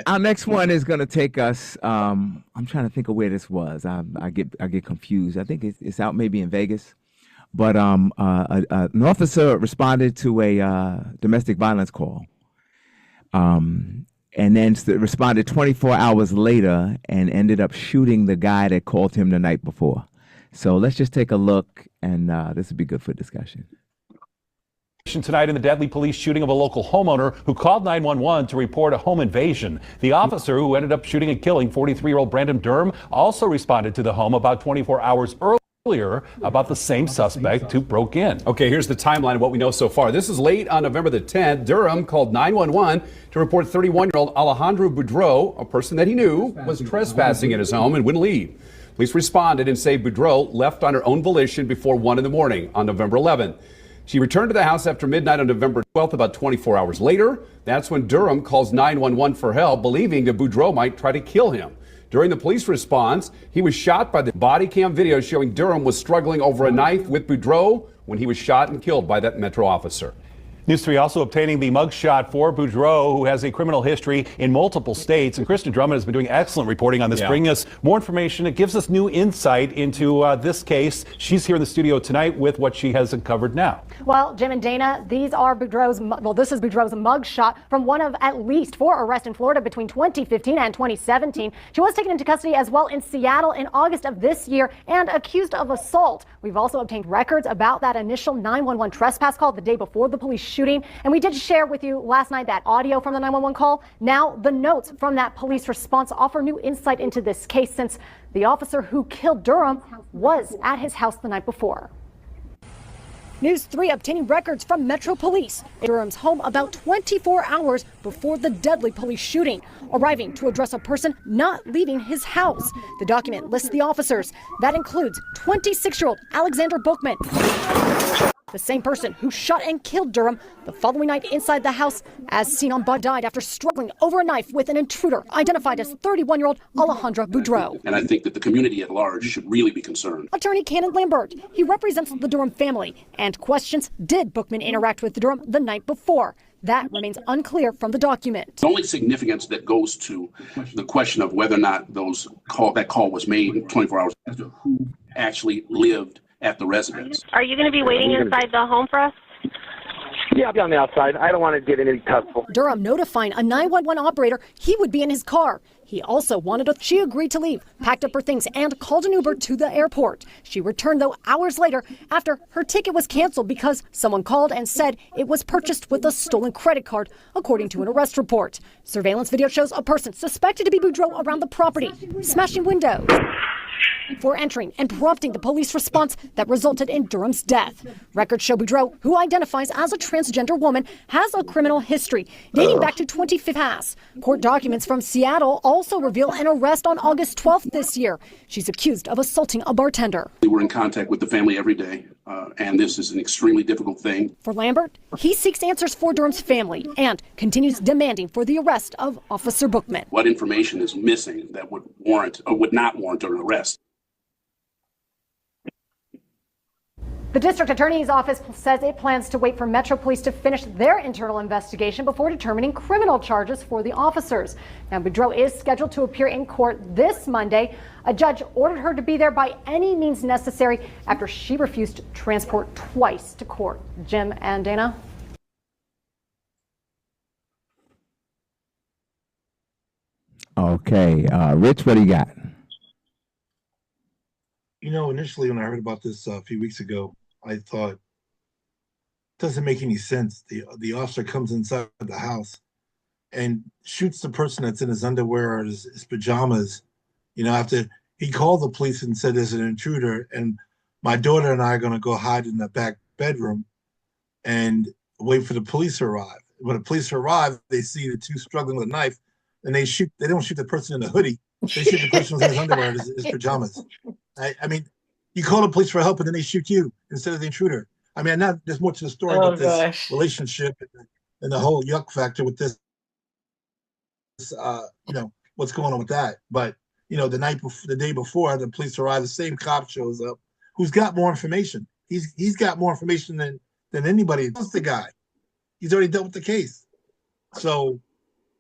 Our next one is going to take us. I'm trying to think of where this was. I get confused. I think it's out maybe in Vegas. But an officer responded to a domestic violence call, and then responded 24 hours later and ended up shooting the guy that called him the night before. So let's just take a look, and this would be good for discussion. Tonight in the deadly police shooting of a local homeowner who called 911 to report a home invasion. The officer who ended up shooting and killing 43-year-old Brandon Durham also responded to the home about 24 hours earlier about the same suspect who broke in. Okay, here's the timeline of what we know so far. This is late on November the 10th. Durham called 911 to report 31-year-old Alejandro Boudreau, a person that he knew, was trespassing in his home and wouldn't leave. Police responded and say Boudreau left on her own volition before 1 in the morning on November 11th. She returned to the house after midnight on November 12th, about 24 hours later. That's when Durham calls 911 for help, believing that Boudreau might try to kill him. During the police response, he was shot by the body cam video showing Durham was struggling over a knife with Boudreau when he was shot and killed by that Metro officer. News 3 also obtaining the mugshot for Boudreaux, who has a criminal history in multiple states. And Kristen Drummond has been doing excellent reporting on this, bringing us more information. It gives us new insight into this case. She's here in the studio tonight with what she has uncovered now. Well, Jim and Dana, these are Boudreaux's, this is Boudreaux's mugshot from one of at least 4 arrests in Florida between 2015 and 2017. She was taken into custody as well in Seattle in August of this year and accused of assault. We've also obtained records about that initial 911 trespass call the day before the police shooting. And we did share with you last night that audio from the 911 call. Now, the notes from that police response offer new insight into this case since the officer who killed Durham was at his house the night before. News 3 obtaining records from Metro Police at Durham's home about 24 hours before the deadly police shooting, arriving to address a person not leaving his house. The document lists the officers. That includes 26-year-old Alexander Bookman, the same person who shot and killed Durham the following night inside the house, as seen on body, died after struggling over a knife with an intruder identified as 31-year-old Alejandra Boudreaux. And I think that the community at large should really be concerned. Attorney Cannon Lambert, he represents the Durham family and questions, did Bookman interact with Durham the night before? That remains unclear from the document. The only significance that goes to the question of whether or not that call was made 24 hours as to who actually lived at the residence. Are you going to be waiting inside the home for us? Yeah, I'll be on the outside. I don't want to get in any tussle. Durham notifying a 911 operator he would be in his car. He also she agreed to leave, packed up her things, and called an Uber to the airport. She returned, though, hours later after her ticket was canceled because someone called and said it was purchased with a stolen credit card, according to an arrest report. Surveillance video shows a person suspected to be Boudreaux around the property, smashing windows for entering and prompting the police response that resulted in Durham's death. Records show Boudreaux, who identifies as a transgender woman, has a criminal history dating back to 2015. Court documents from Seattle also reveal an arrest on August 12th this year. She's accused of assaulting a bartender. We're in contact with the family every day, and this is an extremely difficult thing. For Lambert, he seeks answers for Durham's family and continues demanding for the arrest of Officer Bookman. What information is missing that would warrant or would not warrant an arrest? The district attorney's office says it plans to wait for Metro Police to finish their internal investigation before determining criminal charges for the officers. Now, Boudreaux is scheduled to appear in court this Monday. A judge ordered her to be there by any means necessary after she refused transport twice to court. Jim and Dana. Okay, Rich, what do you got? You know, initially when I heard about this a few weeks ago, I thought, it doesn't make any sense. The officer comes inside the house and shoots the person that's in his underwear or his pajamas. You know, after he called the police and said there's an intruder, and my daughter and I are going to go hide in the back bedroom and wait for the police to arrive. When the police arrive, they see the two struggling with a knife, and they shoot. They don't shoot the person in the hoodie. They shoot the person in his underwear, his pajamas. I mean, you call the police for help, and then they shoot you instead of the intruder. I mean, there's more to the story about this relationship and the whole yuck factor with this. You know, what's going on with that? But you know, the day before, the police arrive. The same cop shows up, who's got more information. He's got more information than anybody. That's the guy. He's already dealt with the case. So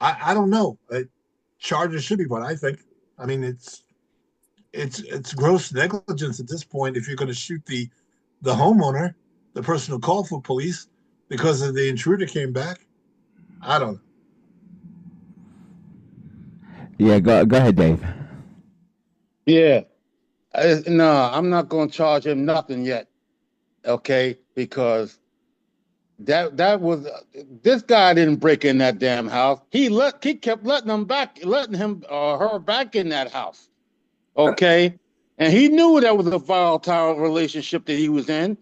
I don't know. Charges should be brought, I think. I mean, it's gross negligence at this point if you're going to shoot the homeowner, the person who called for police, because of the intruder came back. I don't know. Yeah, go ahead, Dave. Yeah. No, I'm not going to charge him nothing yet. Okay? Because that was this guy didn't break in that damn house. He kept letting her back in that house. Okay? And he knew that was a volatile relationship that he was in.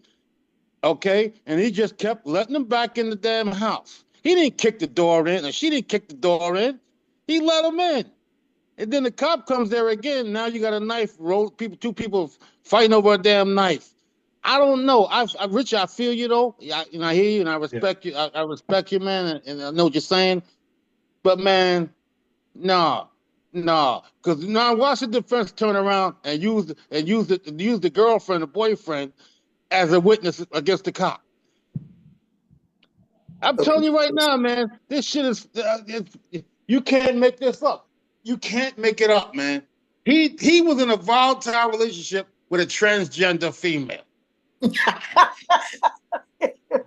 Okay? And he just kept letting them back in the damn house. He didn't kick the door in, or she didn't kick the door in. He let them in. And then the cop comes there again. Now you got a knife, two people fighting over a damn knife. I don't know. Rich, I feel you though. I hear you and I respect you. I respect you, man, and I know what you're saying. But man, nah. Because now watch the defense turn around and use the girlfriend or boyfriend as a witness against the cop. I'm telling you right now, man, this shit is, you can't make this up. You can't make it up, man. He was in a volatile relationship with a transgender female.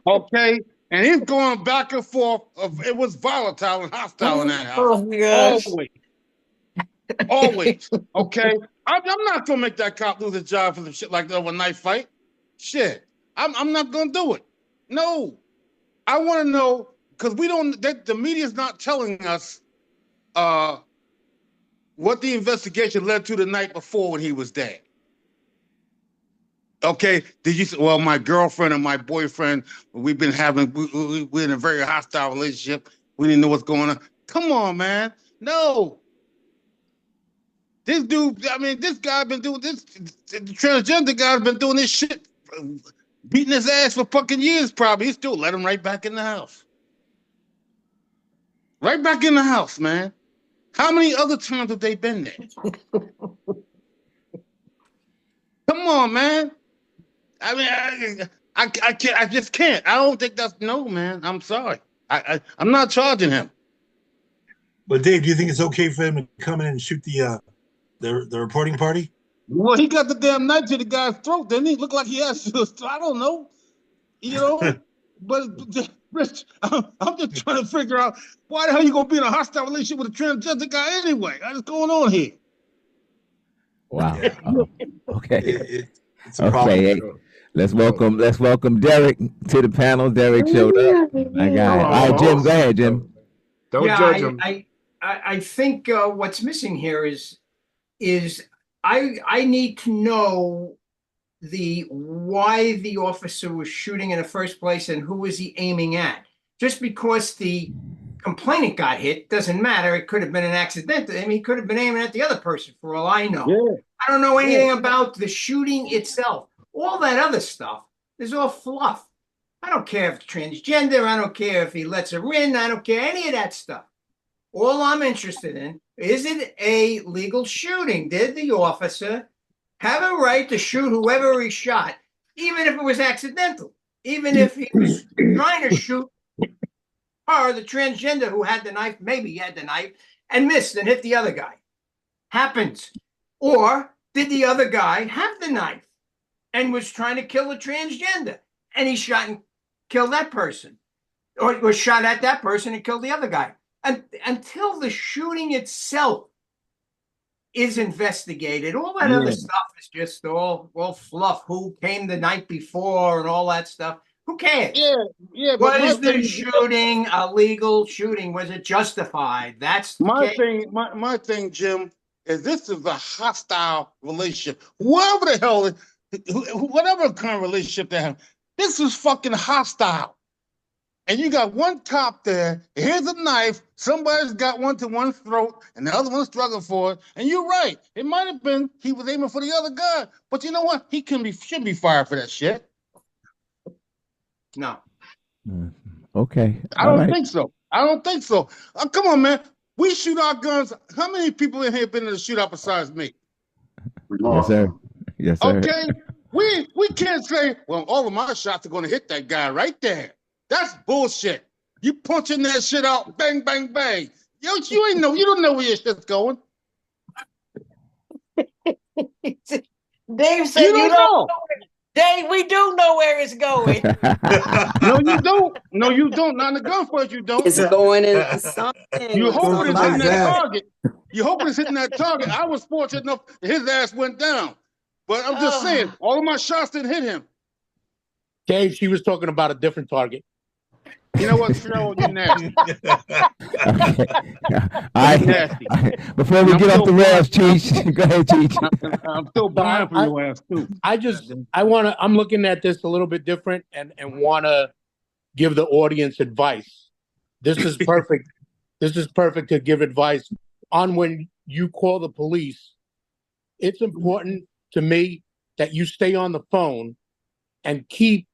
Okay? And he's going back and forth. It was volatile and hostile in that house. Oh my gosh. Always. Always. Okay? I'm not going to make that cop lose his job for some shit like that overnight fight. Shit. I'm not going to do it. No. I want to know, because the media's not telling us what the investigation led to the night before when he was dead. Okay, did you say, well, my girlfriend and my boyfriend, we're in a very hostile relationship. We didn't know what's going on. Come on, man. No. This dude, I mean, this guy been doing this, the transgender guy's been doing this shit, beating his ass for fucking years probably. He still let him right back in the house. Right back in the house, man. How many other times have they been there? Come on, man. I mean, I can't. I just can't. I don't think that's no, man. I'm sorry. I'm not charging him. But Dave, do you think it's okay for him to come in and shoot the reporting party? Well, he got the damn knife to the guy's throat. Didn't he? Look like he has. I don't know. You know. But Rich, I'm just trying to figure out why the hell you gonna be in a hostile relationship with a transgender guy anyway? What's going on here? Wow. Okay. It's a problem. Okay. Hey, let's welcome Derek to the panel. Derek showed up. My guy. All right, Jim. Go ahead, Jim. Don't judge him. I think what's missing here is I need to know why the officer was shooting in the first place and who was he aiming at. Just because the complainant got hit doesn't matter. It could have been an accident. I mean, he could have been aiming at the other person for all I know. Yeah. I don't know anything about the shooting itself. All that other stuff is all fluff. I don't care if it's transgender. I don't care if he lets her in. I don't care any of that stuff. All I'm interested in, is it a legal shooting? Did the officer have a right to shoot whoever he shot, even if it was accidental? Even if he was trying to shoot her, the transgender who had the knife, maybe he had the knife, and missed and hit the other guy. Happens. Or did the other guy have the knife and was trying to kill the transgender, and he shot and killed that person? Or was shot at that person and killed the other guy? And until the shooting itself is investigated, all that other stuff is just all fluff. Who came the night before and all that stuff. Who cares? Yeah. Was the shooting a legal shooting? Was it justified? That's my thing. My thing, Jim, is this is a hostile relationship. Whoever the hell, whatever kind of relationship they have, this is fucking hostile. And you got one cop there, here's a knife, somebody's got one to one's throat, and the other one's struggling for it. And you're right. It might have been he was aiming for the other guy. But you know what? He should be fired for that shit. No. Okay. I don't think so. Come on, man. We shoot our guns. How many people in here been in a shootout besides me? Yes, sir. Yes, sir. Okay. We can't say, well, all of my shots are going to hit that guy right there. That's bullshit. You punching that shit out, bang, bang, bang. You don't know where your shit's going. Dave said you don't know. Dave, we do know where it's going. No, you don't. No, you don't. Not in the gunfight, you don't. It's going into something. You hoping it's hitting that target. You hoping it's hitting that target. I was fortunate enough that his ass went down. But I'm just saying, all of my shots didn't hit him. Dave, she was talking about a different target. You know what, Cheryl, you're nasty. Before we get off the rails, Cheech, go ahead, Cheech. I'm still buying for your ass too. I'm looking at this a little bit different and want to give the audience advice. This is perfect. This is perfect to give advice on when you call the police. It's important to me that you stay on the phone and keep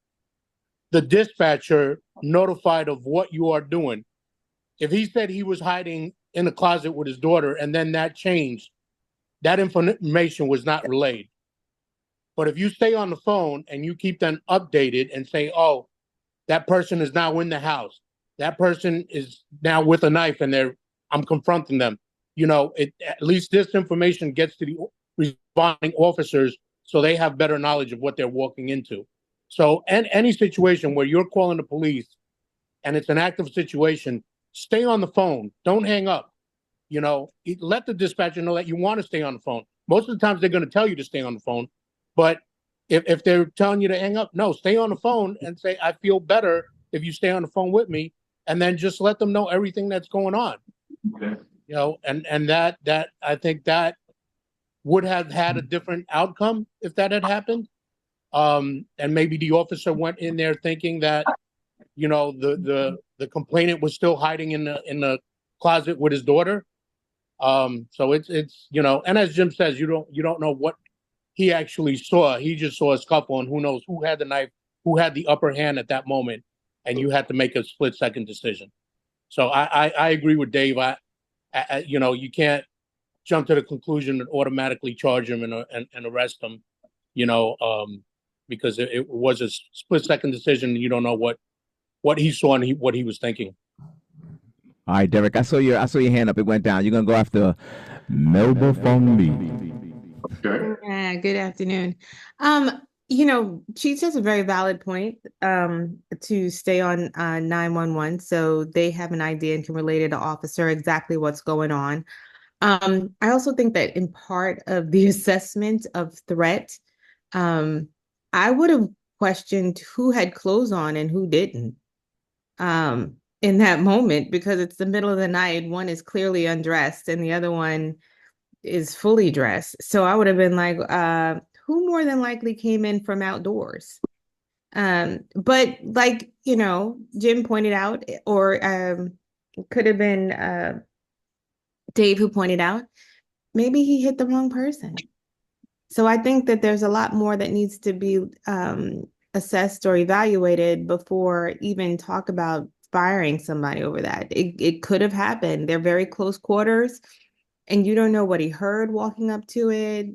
the dispatcher notified of what you are doing. If he said he was hiding in the closet with his daughter and then that changed, that information was not relayed. But if you stay on the phone and you keep them updated and say, oh, that person is now in the house, that person is now with a knife and I'm confronting them. At least this information gets to the responding officers so they have better knowledge of what they're walking into. So, and any situation where you're calling the police and it's an active situation, stay on the phone. Don't hang up. Let the dispatcher know that you want to stay on the phone. Most of the times they're going to tell you to stay on the phone, but if they're telling you to hang up, no, stay on the phone and say, I feel better if you stay on the phone with me, and then just let them know everything that's going on. Okay. And that I think that would have had a different outcome if that had happened. And maybe the officer went in there thinking that, the complainant was still hiding in the closet with his daughter. So it's and as Jim says, you don't know what he actually saw. He just saw a scuffle, and who knows who had the knife, who had the upper hand at that moment, and you had to make a split-second decision. So I agree with Dave. You can't jump to the conclusion and automatically charge him and arrest him, because it was a split-second decision, and you don't know what he saw and what he was thinking. All right, Derek, I saw your hand up. It went down. You're gonna go after Melba from me. Okay. Yeah, good afternoon. She says a very valid point to stay on 911 so they have an idea and can relate it to officer exactly what's going on. I also think that in part of the assessment of threat, I would have questioned who had clothes on and who didn't in that moment, because it's the middle of the night. One is clearly undressed and the other one is fully dressed. So I would have been like, who more than likely came in from outdoors? But like, Jim pointed out, or could have been Dave who pointed out, maybe he hit the wrong person. So I think that there's a lot more that needs to be assessed or evaluated before even talk about firing somebody over that. It could have happened. They're very close quarters, and you don't know what he heard walking up to it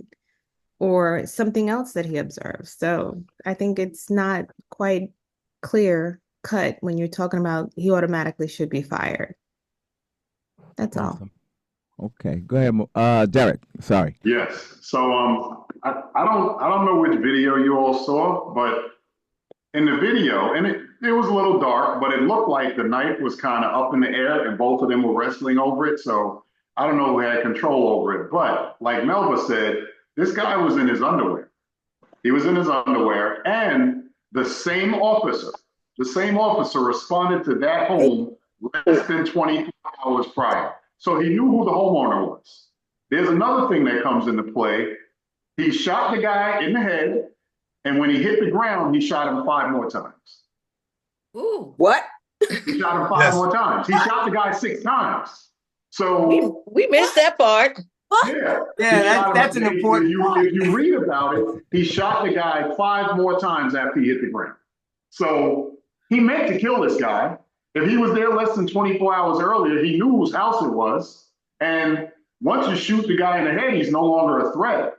or something else that he observed. So I think it's not quite clear cut when you're talking about he automatically should be fired. That's all. Okay, go ahead, Derek. Sorry. Yes. So I don't know which video you all saw, but in the video, and it was a little dark, but it looked like the knife was kind of up in the air and both of them were wrestling over it. So I don't know who had control over it, but like Melba said, this guy was in his underwear. He was in his underwear, and the same officer responded to that home less than 24 hours prior. So he knew who the homeowner was. There's another thing that comes into play. He shot the guy in the head, and when he hit the ground, he shot him 5 more times. Ooh. What? He shot him 5 more times. He shot the guy 6 times. So we missed that part. Yeah, that's an important part. If you read about it, he shot the guy 5 more times after he hit the ground. So he meant to kill this guy. If he was there less than 24 hours earlier, he knew whose house it was. And once you shoot the guy in the head, he's no longer a threat.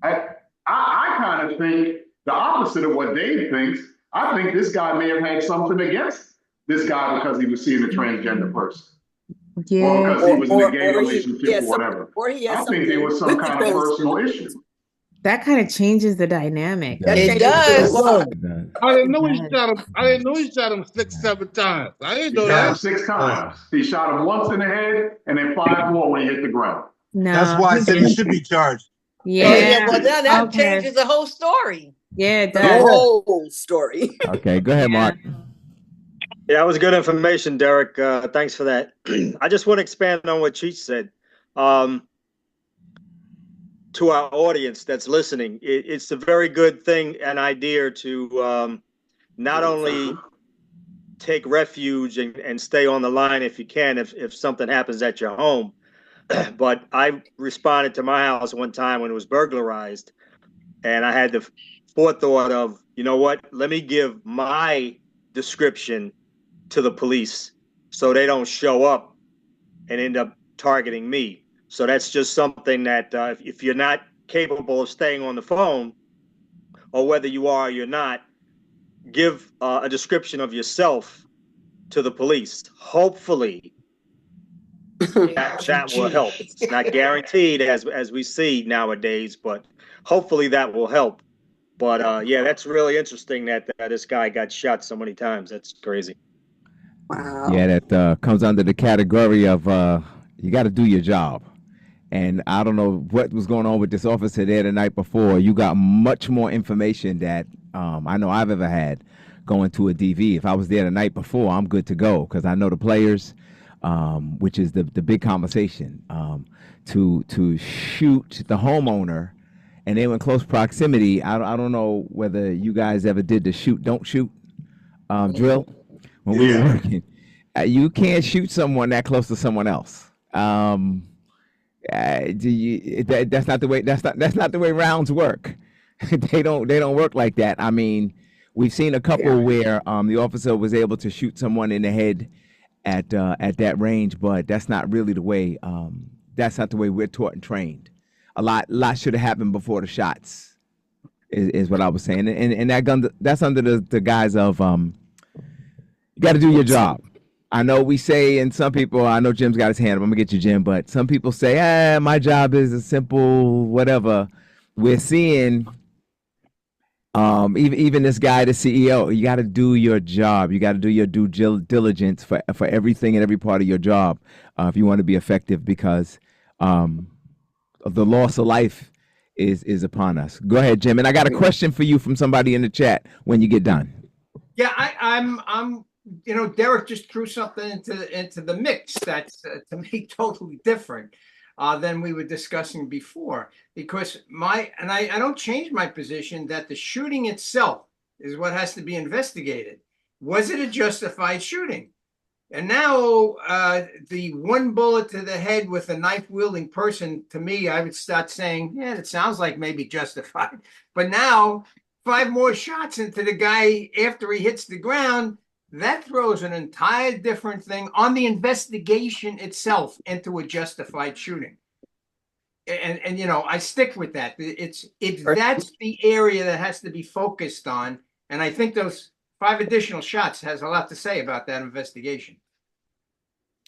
I kind of think the opposite of what Dave thinks. I think this guy may have had something against this guy because he was seeing a transgender person. Yeah. Or because he was in a gay relationship or whatever. I think there was some kind of personal issue. That kind of changes the dynamic. It does. I didn't know he shot him. I didn't know he shot him 6, 7 times. I didn't know that. He shot him 6 times. He shot him once in the head and then 5 more when he hit the ground. No, that's why I said he should be charged. Yeah. Well, that changes the whole story. Yeah, it The does. whole story. Okay, go ahead, Mark. Yeah, that was good information, Derek. Thanks for that. I just want to expand on what Cheech said. To our audience that's listening, it's a very good thing, an idea to not only take refuge and stay on the line if you can, if something happens at your home. But I responded to my house one time when it was burglarized, and I had the forethought of, you know what, let me give my description to the police so they don't show up and end up targeting me. So that's just something that if you're not capable of staying on the phone, or whether you are or you're not, give a description of yourself to the police. Hopefully, that will help. It's not guaranteed as we see nowadays, but hopefully that will help. But yeah, that's really interesting that this guy got shot so many times. That's crazy. Wow. Yeah, that comes under the category of you got to do your job. And I don't know what was going on with this officer there the night before. You got much more information that I know I've ever had going to a DV. If I was there the night before, I'm good to go because I know the players, which is the big conversation. To shoot the homeowner, and they were in close proximity. I don't know whether you guys ever did the shoot, don't shoot drill when we were working. You can't shoot someone that close to someone else. That's not the way. That's not the way rounds work. they don't work like that. I mean, we've seen a couple where the officer was able to shoot someone in the head at that range, but that's not really the way. That's not the way we're taught and trained. A lot should have happened before the shots. Is what I was saying, and that's under the guise of you got to do your job. I know we say, and some people, I know Jim's got his hand up. I'm gonna get you, Jim, but some people say, my job is a simple whatever. We're seeing, even this guy, the CEO, you got to do your job. You got to do your due diligence for everything and every part of your job if you want to be effective, because the loss of life is upon us. Go ahead, Jim, and I got a question for you from somebody in the chat when you get done. Yeah, I'm. Derek just threw something into the mix that's to me totally different than we were discussing before. Because I don't change my position that the shooting itself is what has to be investigated. Was it a justified shooting? And now the one bullet to the head with a knife wielding person, to me, I would start saying, yeah, it sounds like maybe justified. But now 5 more shots into the guy after he hits the ground, that throws an entire different thing on the investigation itself into a justified shooting. And I stick with that. It's that's the area that has to be focused on. And I think those 5 additional shots has a lot to say about that investigation.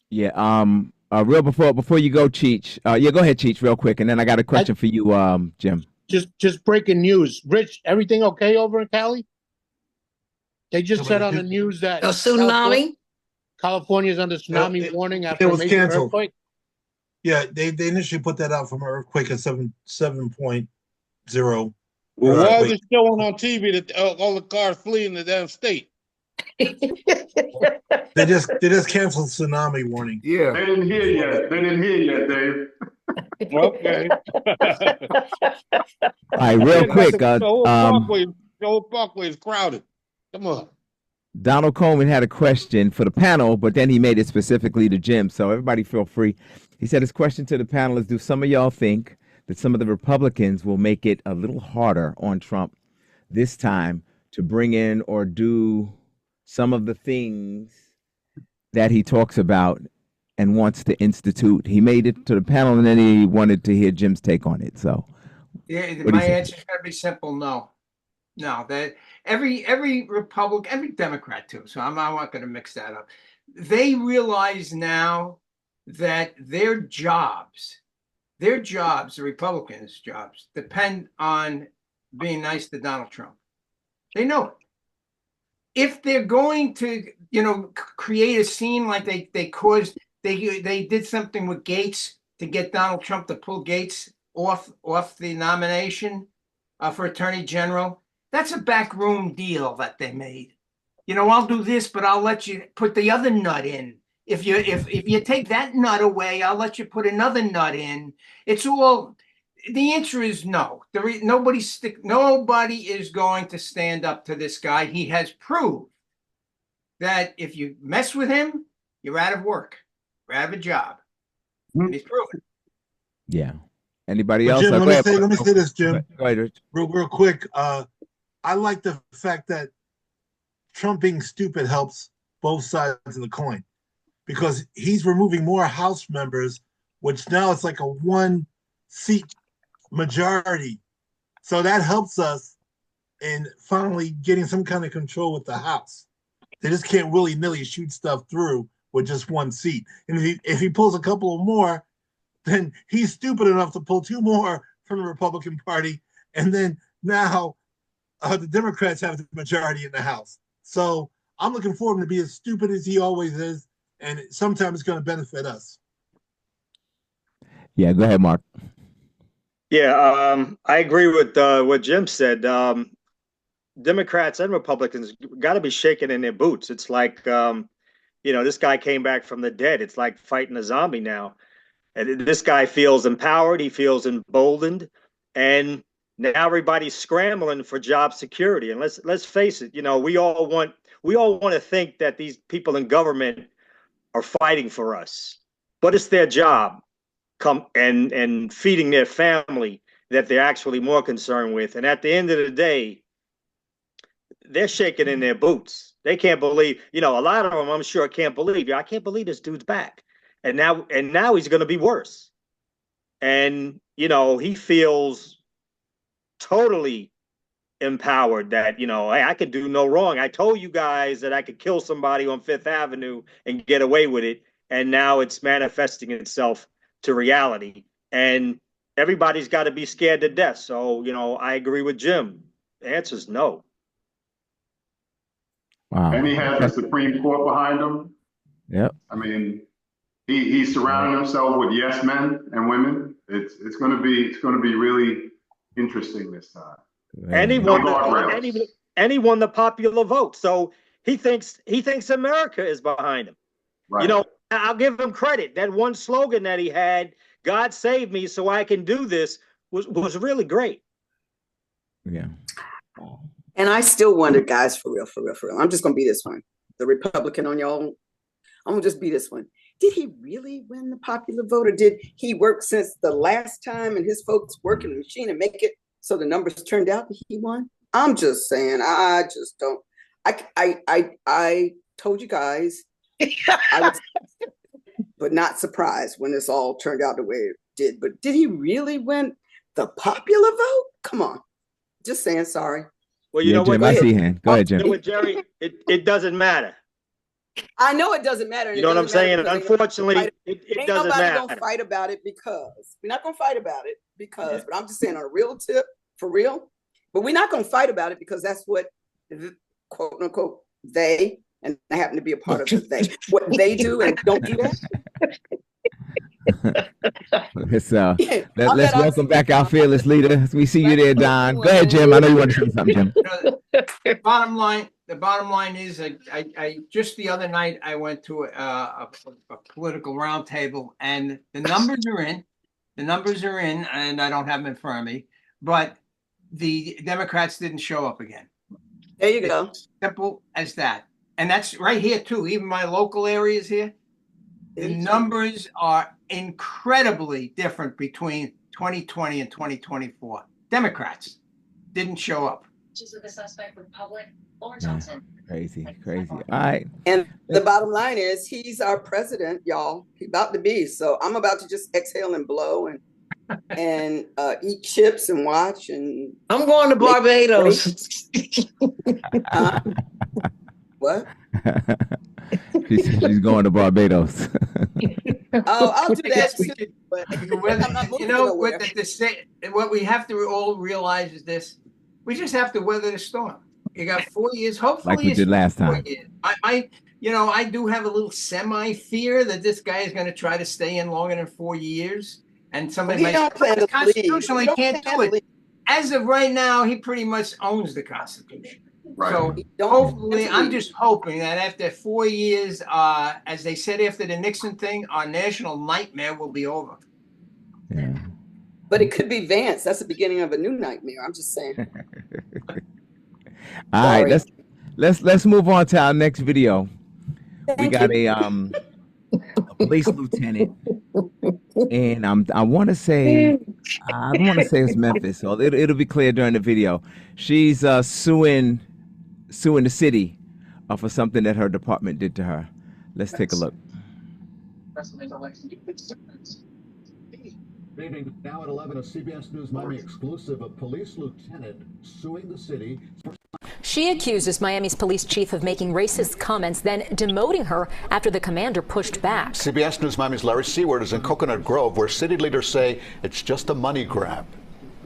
Yeah. Real before you go, Cheech. Yeah, go ahead, Cheech, real quick, and then I got a question for you, Jim. Just breaking news. Rich, everything okay over in Cali? They just said on the news that a tsunami. California's under tsunami warning after it was a major canceled. earthquake. Yeah, they initially put that out from an earthquake at 7.0. Well, why is it showing on TV that all the cars fleeing the damn state? They just canceled tsunami warning. Yeah, They didn't hear yet, Dave. Okay. All right, real quick. The whole parkway is crowded. Come on. Donald Coleman had a question for the panel, but then he made it specifically to Jim. So everybody feel free. He said his question to the panel is, do some of y'all think that some of the Republicans will make it a little harder on Trump this time to bring in or do some of the things that he talks about and wants to institute? He made it to the panel, and then he wanted to hear Jim's take on it. So yeah, my answer is going to be simple. No, that every Republican, every Democrat too. So I'm not going to mix that up. They realize now that their jobs, the Republicans' jobs, depend on being nice to Donald Trump. They know it. If they're going to, create a scene like they caused, they did something with Gates to get Donald Trump to pull Gates off the nomination for Attorney General. That's a backroom deal that they made. I'll do this, but I'll let you put the other nut in. If you take that nut away, I'll let you put another nut in. It's all. The answer is no. Nobody is going to stand up to this guy. He has proved that if you mess with him, you're out of work, you're out of a job. And he's proven. Yeah. Anybody else? Jim, let me say this, Jim. Go ahead, Rich. Real quick. I like the fact that Trump being stupid helps both sides of the coin, because he's removing more House members, which now it's like a 1-seat majority. So that helps us in finally getting some kind of control with the House. They just can't willy-nilly shoot stuff through with just one seat. And if he pulls a couple of more, then he's stupid enough to pull 2 more from the Republican Party. And then now the Democrats have the majority in the House. So I'm looking for him to be as stupid as he always is. And sometimes it's going to benefit us. Yeah, go ahead, Mark. Yeah, I agree with what Jim said. Democrats and Republicans got to be shaking in their boots. It's like, this guy came back from the dead. It's like fighting a zombie now. And this guy feels empowered. He feels emboldened. And now everybody's scrambling for job security. And let's face it, we all want to think that these people in government are fighting for us, but it's their job and feeding their family that they're actually more concerned with. And at the end of the day, they're shaking in their boots. They can't believe, a lot of them, I'm sure, can't believe. I can't believe this dude's back. And now he's going to be worse. And, he feels totally empowered that, I could do no wrong. I told you guys that I could kill somebody on Fifth Avenue and get away with it. And now it's manifesting itself to reality. And everybody's got to be scared to death. So, I agree with Jim. The answer is no. Wow. And he has the Supreme Court behind him. Yep. I mean, he's surrounding himself with yes men and women. It's going to be really interesting this time. And he won the popular vote. So he thinks America is behind him. Right. I'll give him credit. That one slogan that he had, "God save me so I can do this," was really great. Yeah. And I still wonder, guys, for real. I'm just going to be this one. The Republican on y'all. I'm going to just be this one. Did he really win the popular vote, or did he work since the last time and his folks work in the machine and make it so the numbers turned out that he won? I'm just saying, I just don't. I told you guys, I was, but not surprised when this all turned out the way it did. But did he really win the popular vote? Come on. Just saying, sorry. Well, you know Jim, what? I see hand. Go ahead, Jim. You know what, Jerry? It doesn't matter. I know it doesn't matter. You know what I'm saying? Unfortunately, it doesn't matter. Ain't nobody gonna fight about it because we're not gonna fight about it because. But I'm just saying on a real tip, for real. But we're not gonna fight about it because that's what, quote unquote, they, and I happen to be a part of the they, what they do and don't do that. Let's welcome back our fearless leader. We see you there, Don. Go ahead, Jim. I know you want to say something, Jim. The bottom line is, I just the other night I went to a political roundtable, and the numbers are in. The numbers are in, and I don't have them in front of me. But the Democrats didn't show up again. There you go. Simple as that. And that's right here too. Even my local areas here. The numbers are incredibly different between 2020 and 2024. Democrats didn't show up. Of the suspect with public or Johnson. Crazy. All right. And the bottom line is he's our president, y'all. He's about to be. So I'm about to just exhale and blow and eat chips and watch. And I'm going to Barbados. What? She's going to Barbados. Oh, I'll do that too. But I'm not moving nowhere. What we have to all realize is this: we just have to weather the storm. You got 4 years, hopefully, like we did last time. I do have a little semi-fear that this guy is going to try to stay in longer than 4 years, and somebody might constitutionally can't do it. As of right now, he pretty much owns the Constitution. Right. So hopefully, I'm just hoping that after 4 years, as they said after the Nixon thing, our national nightmare will be over. Yeah. But it could be Vance. That's the beginning of a new nightmare. I'm just saying. All right, let's move on to our next video. We got a police lieutenant, and I want to say it's Memphis, so it'll be clear during the video. She's suing the city for something that her department did to her. Let's take a look. Now at 11, a CBS News Miami exclusive, a police lieutenant suing the city. She accuses Miami's police chief of making racist comments, then demoting her after the commander pushed back. CBS News Miami's Larry Seward is in Coconut Grove, where city leaders say it's just a money grab.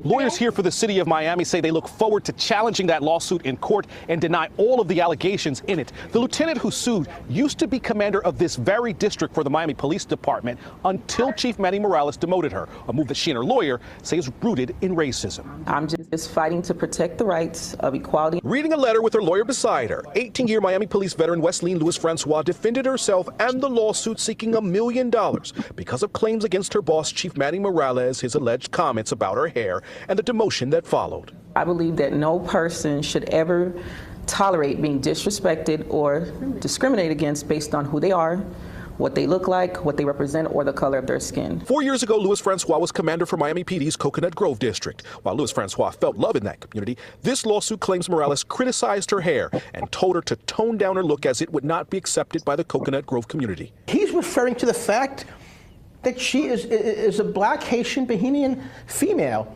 Lawyers here for the city of Miami say they look forward to challenging that lawsuit in court and deny all of the allegations in it. The lieutenant who sued used to be commander of this very district for the Miami Police Department until Chief Manny Morales demoted her, a move that she and her lawyer say is rooted in racism. I'm just fighting to protect the rights of equality. Reading a letter with her lawyer beside her, 18-year Miami police veteran Wesley Lewis Francois defended herself and the lawsuit, seeking $1 million because of claims against her boss, Chief Manny Morales, his alleged comments about her hair, and the demotion that followed. I believe that no person should ever tolerate being disrespected or discriminated against based on who they are, what they look like, what they represent, or the color of their skin. 4 years ago, Lewis Francois was commander for Miami PD's Coconut Grove district. While Lewis Francois felt love in that community, this lawsuit claims Morales criticized her hair and told her to tone down her look as it would not be accepted by the Coconut Grove community. He's referring to the fact that she is a black Haitian Bahamian female.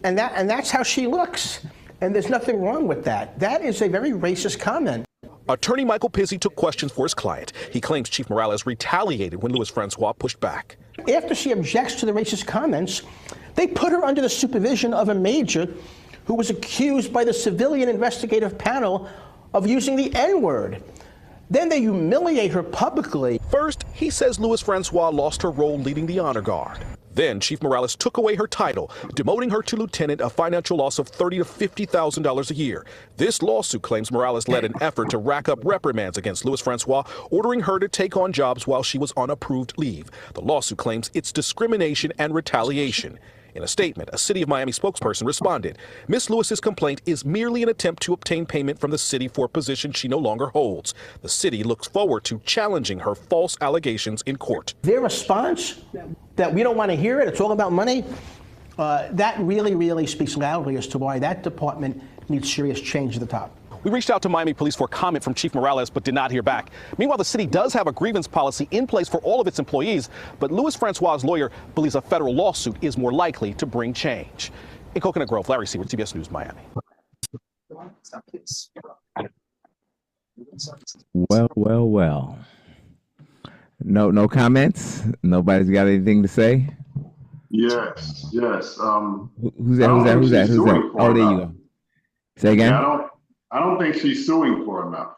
And that's how she looks. And there's nothing wrong with that. That is a very racist comment. Attorney Michael Pizzi took questions for his client. He claims Chief Morales retaliated when Lewis Francois pushed back. After she objects to the racist comments, they put her under the supervision of a major who was accused by the civilian investigative panel of using the N-word. Then they humiliate her publicly. First, he says Lewis Francois lost her role leading the honor guard. Then Chief Morales took away her title, demoting her to lieutenant, a financial loss of $30,000 to $50,000 a year. This lawsuit claims Morales led an effort to rack up reprimands against Lewis Francois, ordering her to take on jobs while she was on approved leave. The lawsuit claims it's discrimination and retaliation. In a statement, a City of Miami spokesperson responded, Ms. Lewis's complaint is merely an attempt to obtain payment from the city for a position she no longer holds. The city looks forward to challenging her false allegations in court. Their response, that we don't want to hear it, it's all about money, that really speaks loudly as to why that department needs serious change at the top. We reached out to Miami Police for comment from Chief Morales, but did not hear back. Meanwhile, the city does have a grievance policy in place for all of its employees, but Lewis Francois' lawyer believes a federal lawsuit is more likely to bring change. In Coconut Grove, Larry Seward, CBS News, Miami. Well. No comments? Nobody's got anything to say? Yes. Who's that? Oh, there you go. Say again? Yeah, I don't think she's suing for enough.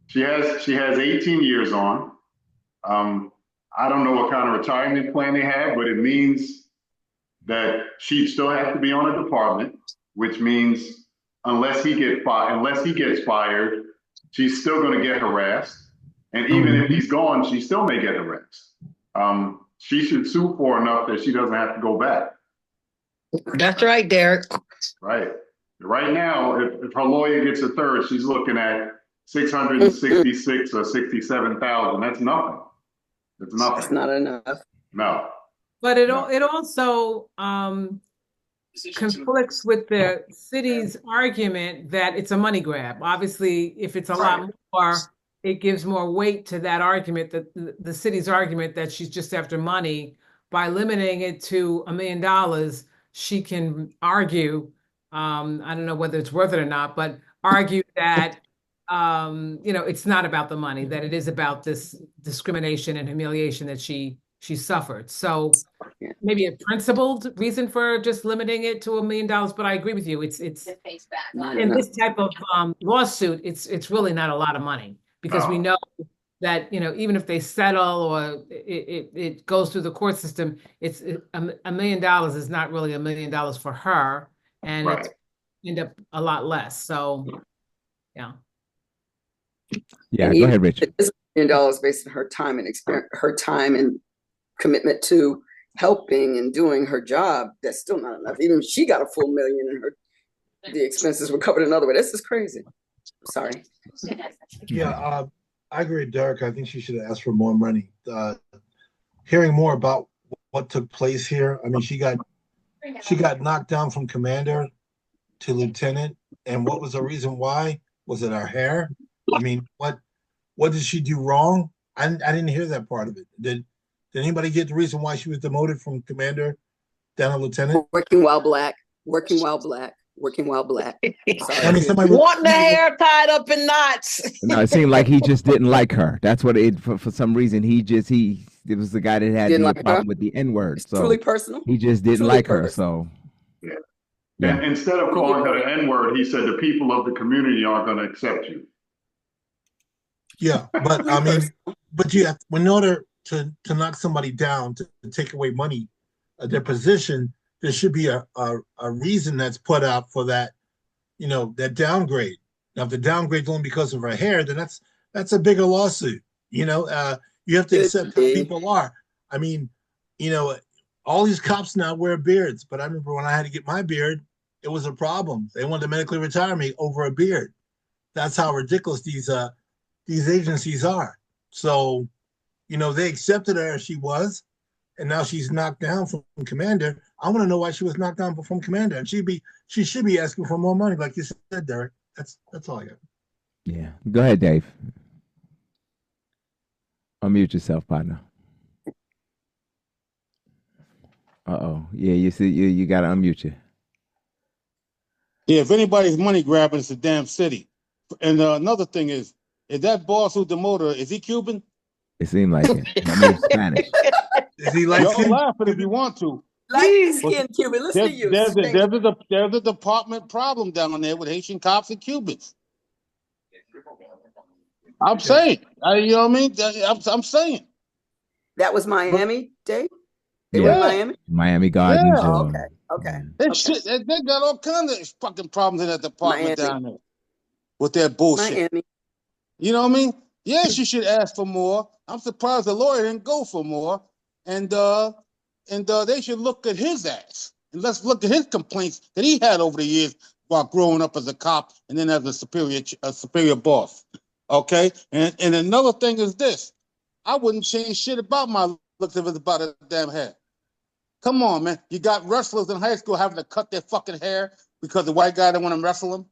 She has 18 years on. I don't know what kind of retirement plan they have, but it means that she still has to be on a department, which means unless he gets fired, she's still going to get harassed. And even if he's gone, she still may get harassed. She should sue for enough that she doesn't have to go back. That's right, Derek. Right. Right now, if her lawyer gets a third, she's looking at 666 or 67,000. That's nothing. It's nothing. That's not enough. No. But it also conflicts with the city's argument that it's a money grab. Obviously, if it's a lot more, it gives more weight to that argument, that the city's argument that she's just after money. By limiting it to $1 million, she can argue, I don't know whether it's worth it or not, but argue that it's not about the money, that it is about this discrimination and humiliation that she suffered. So maybe a principled reason for just limiting it to $1 million, but I agree with you. It's in this type of lawsuit, it's really not a lot of money, because we know that, even if they settle or it goes through the court system, it's $1 million is not really $1 million for her, and it's end up a lot less. So, yeah. Yeah, go ahead, Rich. $1 million based on her time and experience, her time and commitment to helping and doing her job. That's still not enough. Even if she got a full $1 million and the expenses were covered another way. This is crazy. Sorry. Yeah, I agree with Derek. I think she should have asked for more money. Hearing more about what took place here, I mean, she got knocked down from commander to lieutenant, and what was the reason why? Was it her hair? I mean, what did she do wrong? I didn't hear that part of it. Did anybody get the reason why she was demoted from commander down to lieutenant? Working while black. Working while black. Sorry. I mean, somebody Wanting the hair tied up in knots. No, it seemed like he just didn't like her. That's what it for some reason it was the guy that had Didn't the like her? problem with the N-word. It's So truly personal. he just didn't Truly like her. personal. So And instead of calling her the N-word, he said the people of the community aren't going to accept you. Yeah, but I mean, but you have, in order to knock somebody down, to take away money, their position, there should be a reason that's put out for that, that downgrade. Now, if the downgrade's only because of her hair, then that's a bigger lawsuit. You have to accept how people are. I mean, all these cops now wear beards, but I remember when I had to get my beard, it was a problem. They wanted to medically retire me over a beard. That's how ridiculous these agencies are. So, they accepted her as she was, and now she's knocked down from commander. I want to know why she was knocked down from commander, and she should be asking for more money, like you said, Derek. That's all I got. yeah, go ahead, Dave. Unmute yourself, partner. Yeah, you see, you gotta unmute you. Yeah, if anybody's money grabbing, it's a damn city. And another thing is that boss who demoted her, is he Cuban? It seemed like it. He knew Spanish. Is he like Y'all laughing if you want to. Light skin Cuban, listen to you. There's a department problem down there with Haitian cops and Cubans. I'm saying, you know what I mean? I'm saying. That was Miami, Dave? They were in Miami? Miami Gardens. Yeah. Okay. They got all kinds of fucking problems in that department down there with their bullshit. Miami. You know what I mean? Yes, you should ask for more. I'm surprised the lawyer didn't go for more. And they should look at his ass. And let's look at his complaints that he had over the years while growing up as a cop and then as a superior boss. Okay? And another thing is this. I wouldn't change shit about my looks if it's about a damn hair. Come on, man. You got wrestlers in high school having to cut their fucking hair because the white guy didn't want to wrestle them.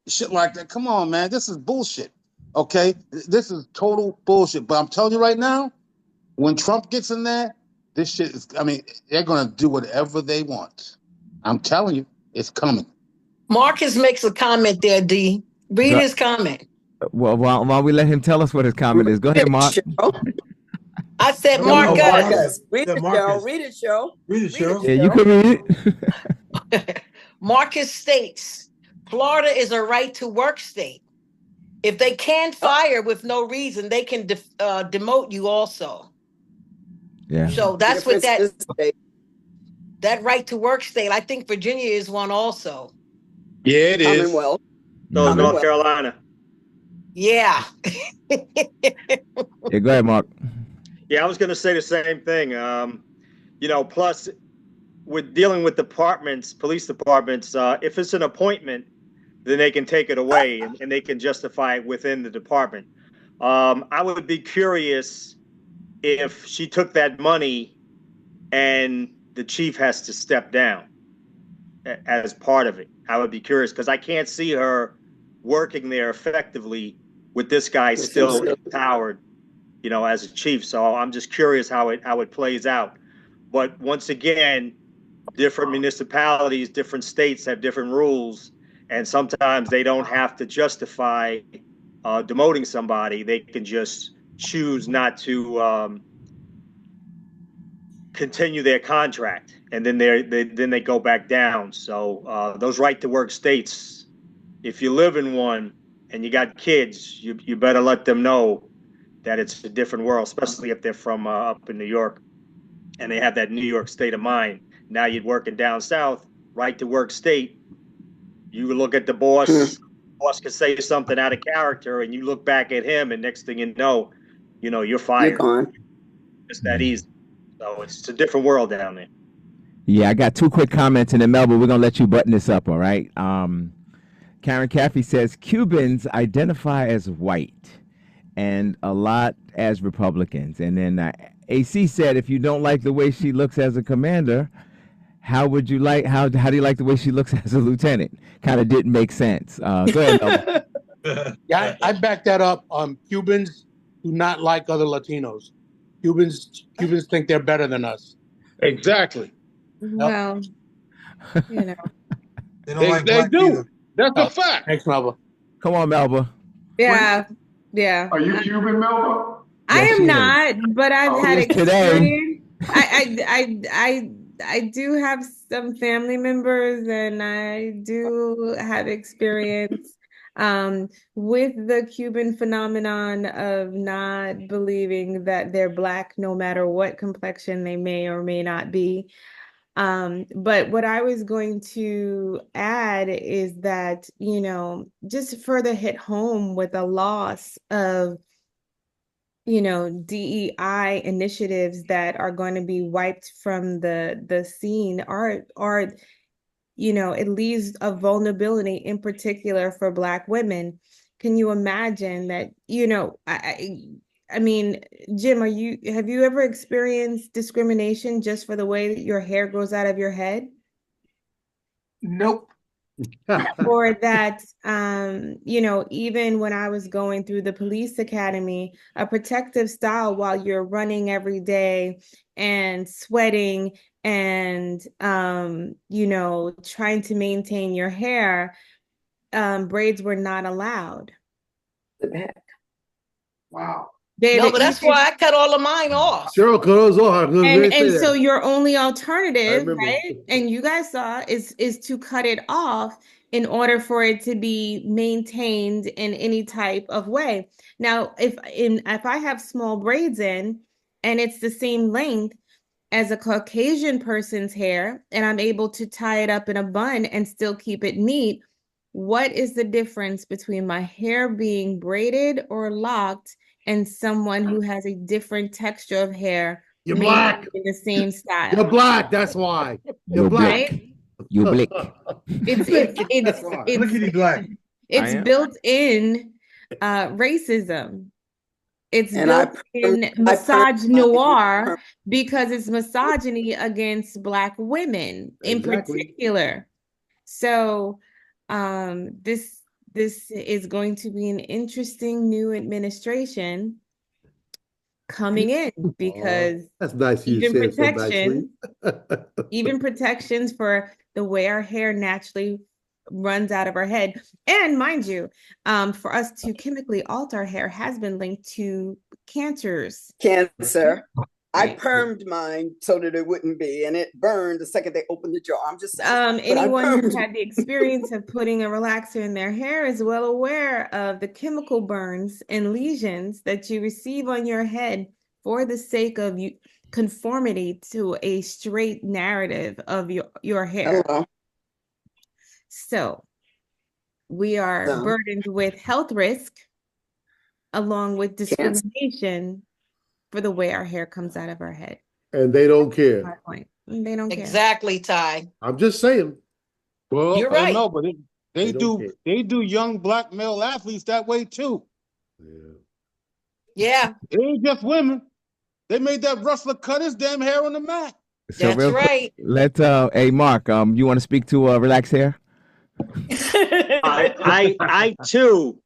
Shit like that. Come on, man. This is bullshit. Okay? This is total bullshit. But I'm telling you right now, when Trump gets in there, this shit is, they're going to do whatever they want. I'm telling you, it's coming. Marcus makes a comment there, D. Read his comment. Well, while we let him tell us what his comment is, go ahead, Mark. I said Marcus. Read it, Cheryl. Read it, Cheryl. Read it, Cheryl. Yeah, you can read it. Marcus states, Florida is a right to work state. If they can't fire with no reason, they can demote you also. Yeah. So that's what that right to work state. I think Virginia is one also. Yeah, it is. Commonwealth. So is North Carolina. Yeah. Yeah, go ahead, Mark. Yeah, I was going to say the same thing. Plus, with dealing with police departments, if it's an appointment, then they can take it away and they can justify it within the department. I would be curious if she took that money and the chief has to step down as part of it. I would be curious because I can't see her working there effectively with this guy still empowered, as a chief. So I'm just curious how it plays out. But once again, different municipalities, different states have different rules, and sometimes they don't have to justify demoting somebody. They can just choose not to continue their contract, and then they go back down. So those right to work states, if you live in one and you got kids, you better let them know that it's a different world, especially if they're from up in New York and they have that New York state of mind. Now you're working down south, right to work state. You look at the boss, boss can say something out of character, and you look back at him, and next thing you know, you're fired. You're gone. It's that easy. So it's a different world down there. Yeah, I got two quick comments, and then Melba, we're gonna let you button this up, all right? Karen Caffey says Cubans identify as white and a lot as Republicans. And then AC said, if you don't like the way she looks as a commander, how do you like the way she looks as a lieutenant? Kind of didn't make sense. Go ahead, Melba. Yeah, I back that up. Cubans do not like other Latinos. Cubans think they're better than us. Exactly. Well, They don't like They black do. either. That's a fact. Thanks, Melba. Come on, Melba. Yeah, yeah. Are you Cuban, Melba? I Yes, am she is. not, but I've Oh, had She is today. experience. I do have some family members, and I do have experience with the Cuban phenomenon of not believing that they're black, no matter what complexion they may or may not be. But what I was going to add is that, just further hit home with the loss of DEI initiatives that are going to be wiped from the scene are it leaves a vulnerability in particular for Black women. Can you imagine that, I mean, Jim, have you ever experienced discrimination just for the way that your hair grows out of your head? Nope. Or that, even when I was going through the police academy, a protective style while you're running every day and sweating and, trying to maintain your hair, braids were not allowed. Wow. No, but that's why I cut all of mine off. Cheryl cut those off. And so your only alternative, remember. right? And you guys saw is to cut it off in order for it to be maintained in any type of way. Now, if I have small braids in and it's the same length as a Caucasian person's hair, and I'm able to tie it up in a bun and still keep it neat, what is the difference between my hair being braided or locked and someone who has a different texture of hair? You're black. In the same style. You're black. That's why. You're black. Right? You blick. It's black. It's built in racism. It's built in misogynoir because it's misogyny against Black women in particular. So this is going to be an interesting new administration coming in because that's nice. You even said so nicely. even protections for the way our hair naturally runs out of our head. And mind you, for us to chemically alter our hair has been linked to cancers. Cancer. I permed mine so that it wouldn't be, and it burned the second they opened the jar. I'm just saying. Anyone who had the experience of putting a relaxer in their hair is well aware of the chemical burns and lesions that you receive on your head for the sake of conformity to a straight narrative of your hair. Hello. So we are burdened with health risk along with discrimination for the way our hair comes out of our head. And they don't care. My point. They don't care. Exactly, Ty. I'm just saying. Well, you're right. No, but they do young Black male athletes that way too. Yeah. It ain't just women. They made that wrestler cut his damn hair on the mat. So that's right. Let's hey Mark, you want to speak to relax hair? I too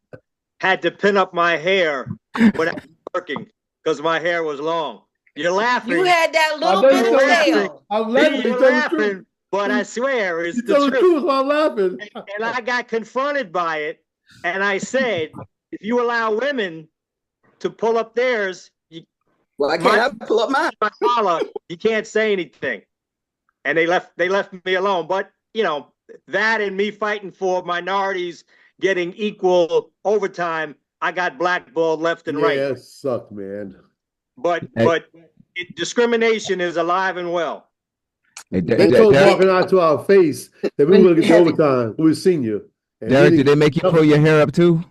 had to pin up my hair when I was working because my hair was long. You're laughing. You had that little bit of tail. I'm laughing. You're laughing, but I swear it's the truth. I'm laughing. And I got confronted by it, and I said, if you allow women to pull up theirs, I can't pull up mine. My collar, you can't say anything. And they left me alone. But that and me fighting for minorities getting equal overtime, I got blackballed left and right. Yeah, it sucked, man. But discrimination is alive and well. They told walking out to our face that we were going to get the overtime. We were senior. Derek, did they make you pull your hair up too?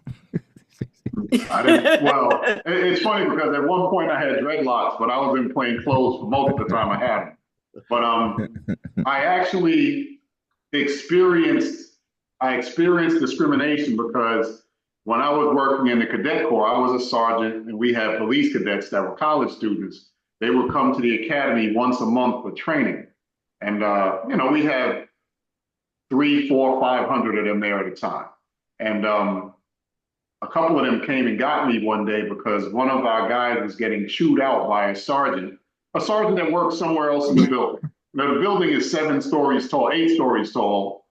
I didn't. Well, it's funny because at one point I had dreadlocks, but I was in plain clothes for most of the time I had them. But I actually experienced discrimination because when I was working in the cadet corps, I was a sergeant, and we had police cadets that were college students. They would come to the academy once a month for training, and we had 300, 400, 500 of them there at a time, and a couple of them came and got me one day because one of our guys was getting chewed out by a sergeant that worked somewhere else in the building. Now, the building is 8 stories tall,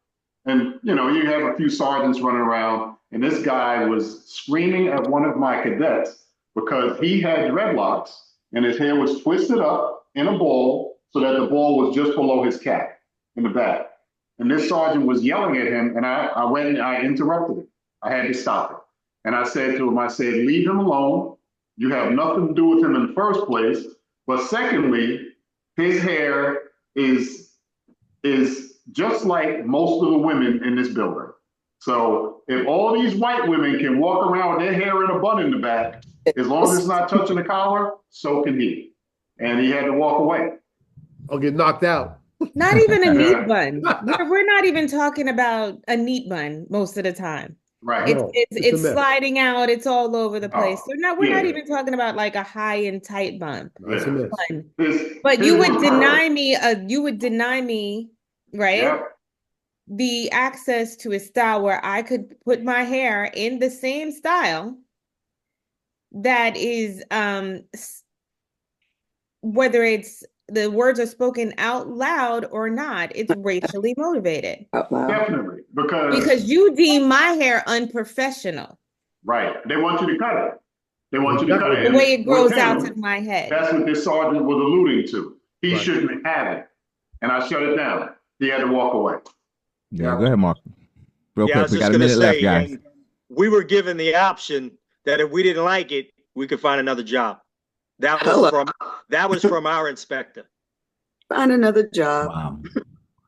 And, you know, you have a few sergeants running around, and this guy was screaming at one of my cadets because he had dreadlocks and his hair was twisted up in a ball so that the ball was just below his cap in the back. And this sergeant was yelling at him, and I went and I interrupted him. I had to stop it. And I said to him, I said, leave him alone. You have nothing to do with him in the first place. But secondly, his hair is just like most of the women in this building. So if all these white women can walk around with their hair in a bun in the back, as long as it's not touching the collar, so can he. And he had to walk away. I'll get knocked out. Not even a neat bun. We're not even talking about a neat bun most of the time. Right. It's sliding out. It's all over the place. So we're not yeah. even talking about like a high and tight bun. That's a mess. But you would deny me, right? Yep. The access to a style where I could put my hair in the same style that is whether it's the words are spoken out loud or not, it's racially motivated. Definitely. Because you deem my hair unprofessional. Right. They want you to cut it. They want you to cut it. The way it grows out of my head. That's what this sergeant was alluding to. He shouldn't have it. And I shut it down. He had to walk away. Yeah, go ahead, Mark. Real quick, we got a minute left, guys. We were given the option that if we didn't like it, we could find another job. That was from our inspector. Find another job. Wow.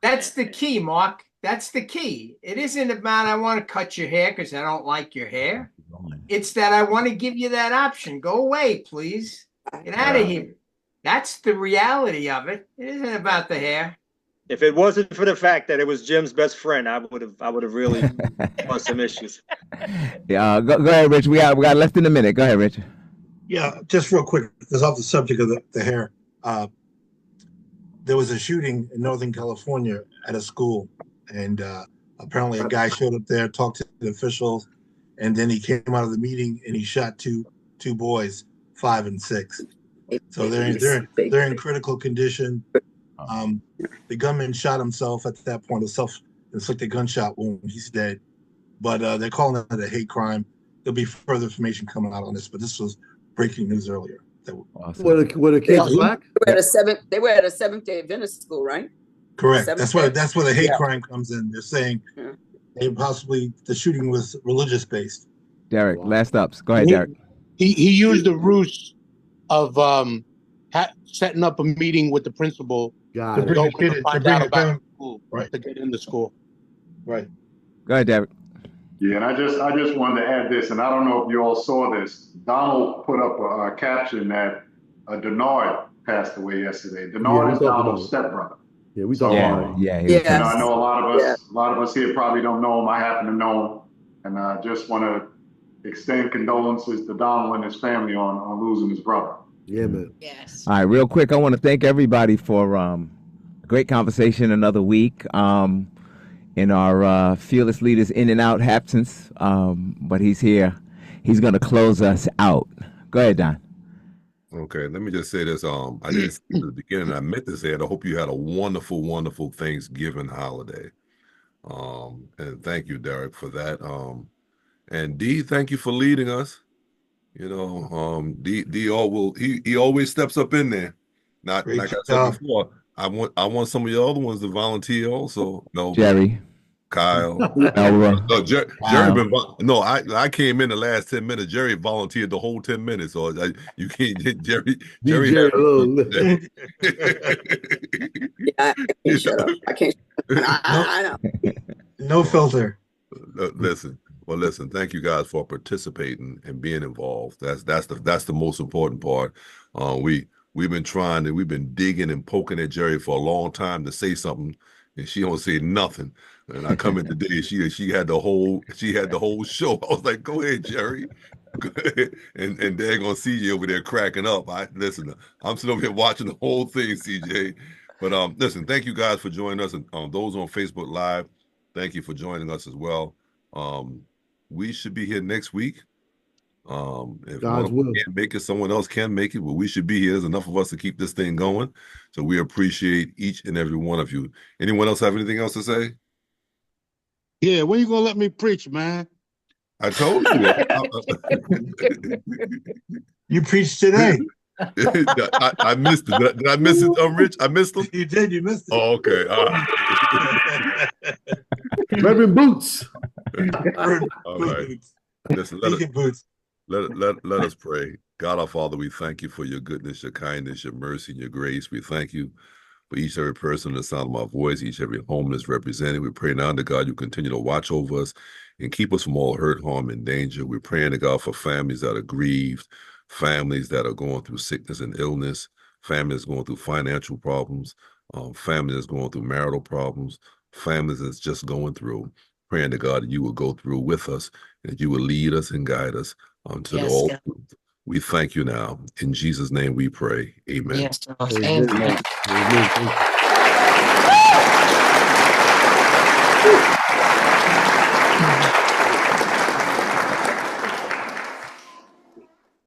That's the key, Mark. That's the key. It isn't about I want to cut your hair because I don't like your hair. It's that I want to give you that option. Go away, please. Get out of here. That's the reality of it. It isn't about the hair. If it wasn't for the fact that it was Jim's best friend, I would have really caused some issues. Yeah, go ahead, Rich. We got less than a minute. Go ahead, Rich. Yeah, just real quick, because off the subject of the hair, there was a shooting in Northern California at a school, and apparently a guy showed up there, talked to the officials, and then he came out of the meeting and he shot two boys, 5 and 6. So they're in critical condition. The gunman shot himself at that point, a self-inflicted gunshot wound. He's dead, but they're calling it a hate crime. There'll be further information coming out on this, but this was breaking news earlier. Awesome. Were the kids black? They were at a Seventh-day Adventist school, right? Correct. That's where the hate crime comes in. They're saying the shooting was religious based. Derek, last ups. Go ahead, Derek. He used the ruse of setting up a meeting with the principal to get in the school. Right. Go ahead, Derek. Yeah, and I just wanted to add this, and I don't know if you all saw this. Donald put up a caption that Denard passed away yesterday. Denard is Donald's stepbrother. Yeah, we talked about it. Yeah. I know a lot of us here probably don't know him. I happen to know him, and I just want to extend condolences to Donald and his family on losing his brother. Yeah, man. Yes. All right, real quick, I want to thank everybody for a great conversation another week. In our fearless leaders in and out absence, but he's here. He's going to close us out. Go ahead, Don. Okay, let me just say this. I didn't say at the beginning. I meant to say it. I hope you had a wonderful, wonderful Thanksgiving holiday. And thank you, Derek, for that. And Dee, thank you for leading us. You know, Dee he always steps up in there. Not like I said before. I want some of your other ones to volunteer also. No, Jeri, Kyle, Jeri I came in the last 10 minutes. Jeri volunteered the whole 10 minutes, so you can't get Jeri. Yeah, shut up. I can't. I know. No filter. Listen. Thank you guys for participating and being involved. That's the most important part. We've been digging and poking at Jeri for a long time to say something, and she don't say nothing. And I come in today, she had the whole show. I was like, go ahead, Jeri. and they're gonna see you over there cracking up. I'm sitting over here watching the whole thing, CJ. But listen, thank you guys for joining us, and those on Facebook Live, thank you for joining us as well. We should be here next week. If one can't make it, someone else can make it, but we should be here. There's enough of us to keep this thing going. So we appreciate each and every one of you. Anyone else have anything else to say? Yeah, when you gonna let me preach, man? I told you that. You preached today. I missed it. Did I miss it, Rich? I missed them? You did. You missed it. Oh, okay. All right. Reverend Boots. All right. Listen, let us pray. God our Father, we thank you for your goodness, your kindness, your mercy, and your grace. We thank you for each and every person in the sound of my voice, each and every home that's represented. We pray now that God, you continue to watch over us and keep us from all hurt, harm, and danger. We're praying to God for families that are grieved, families that are going through sickness and illness, families going through financial problems, families that's going through marital problems, families that's just going through. Praying to God that you will go through with us, and that you will lead us and guide us to the all truth. We thank you now. In Jesus' name we pray. Amen. Yes, Lord. Amen. Amen.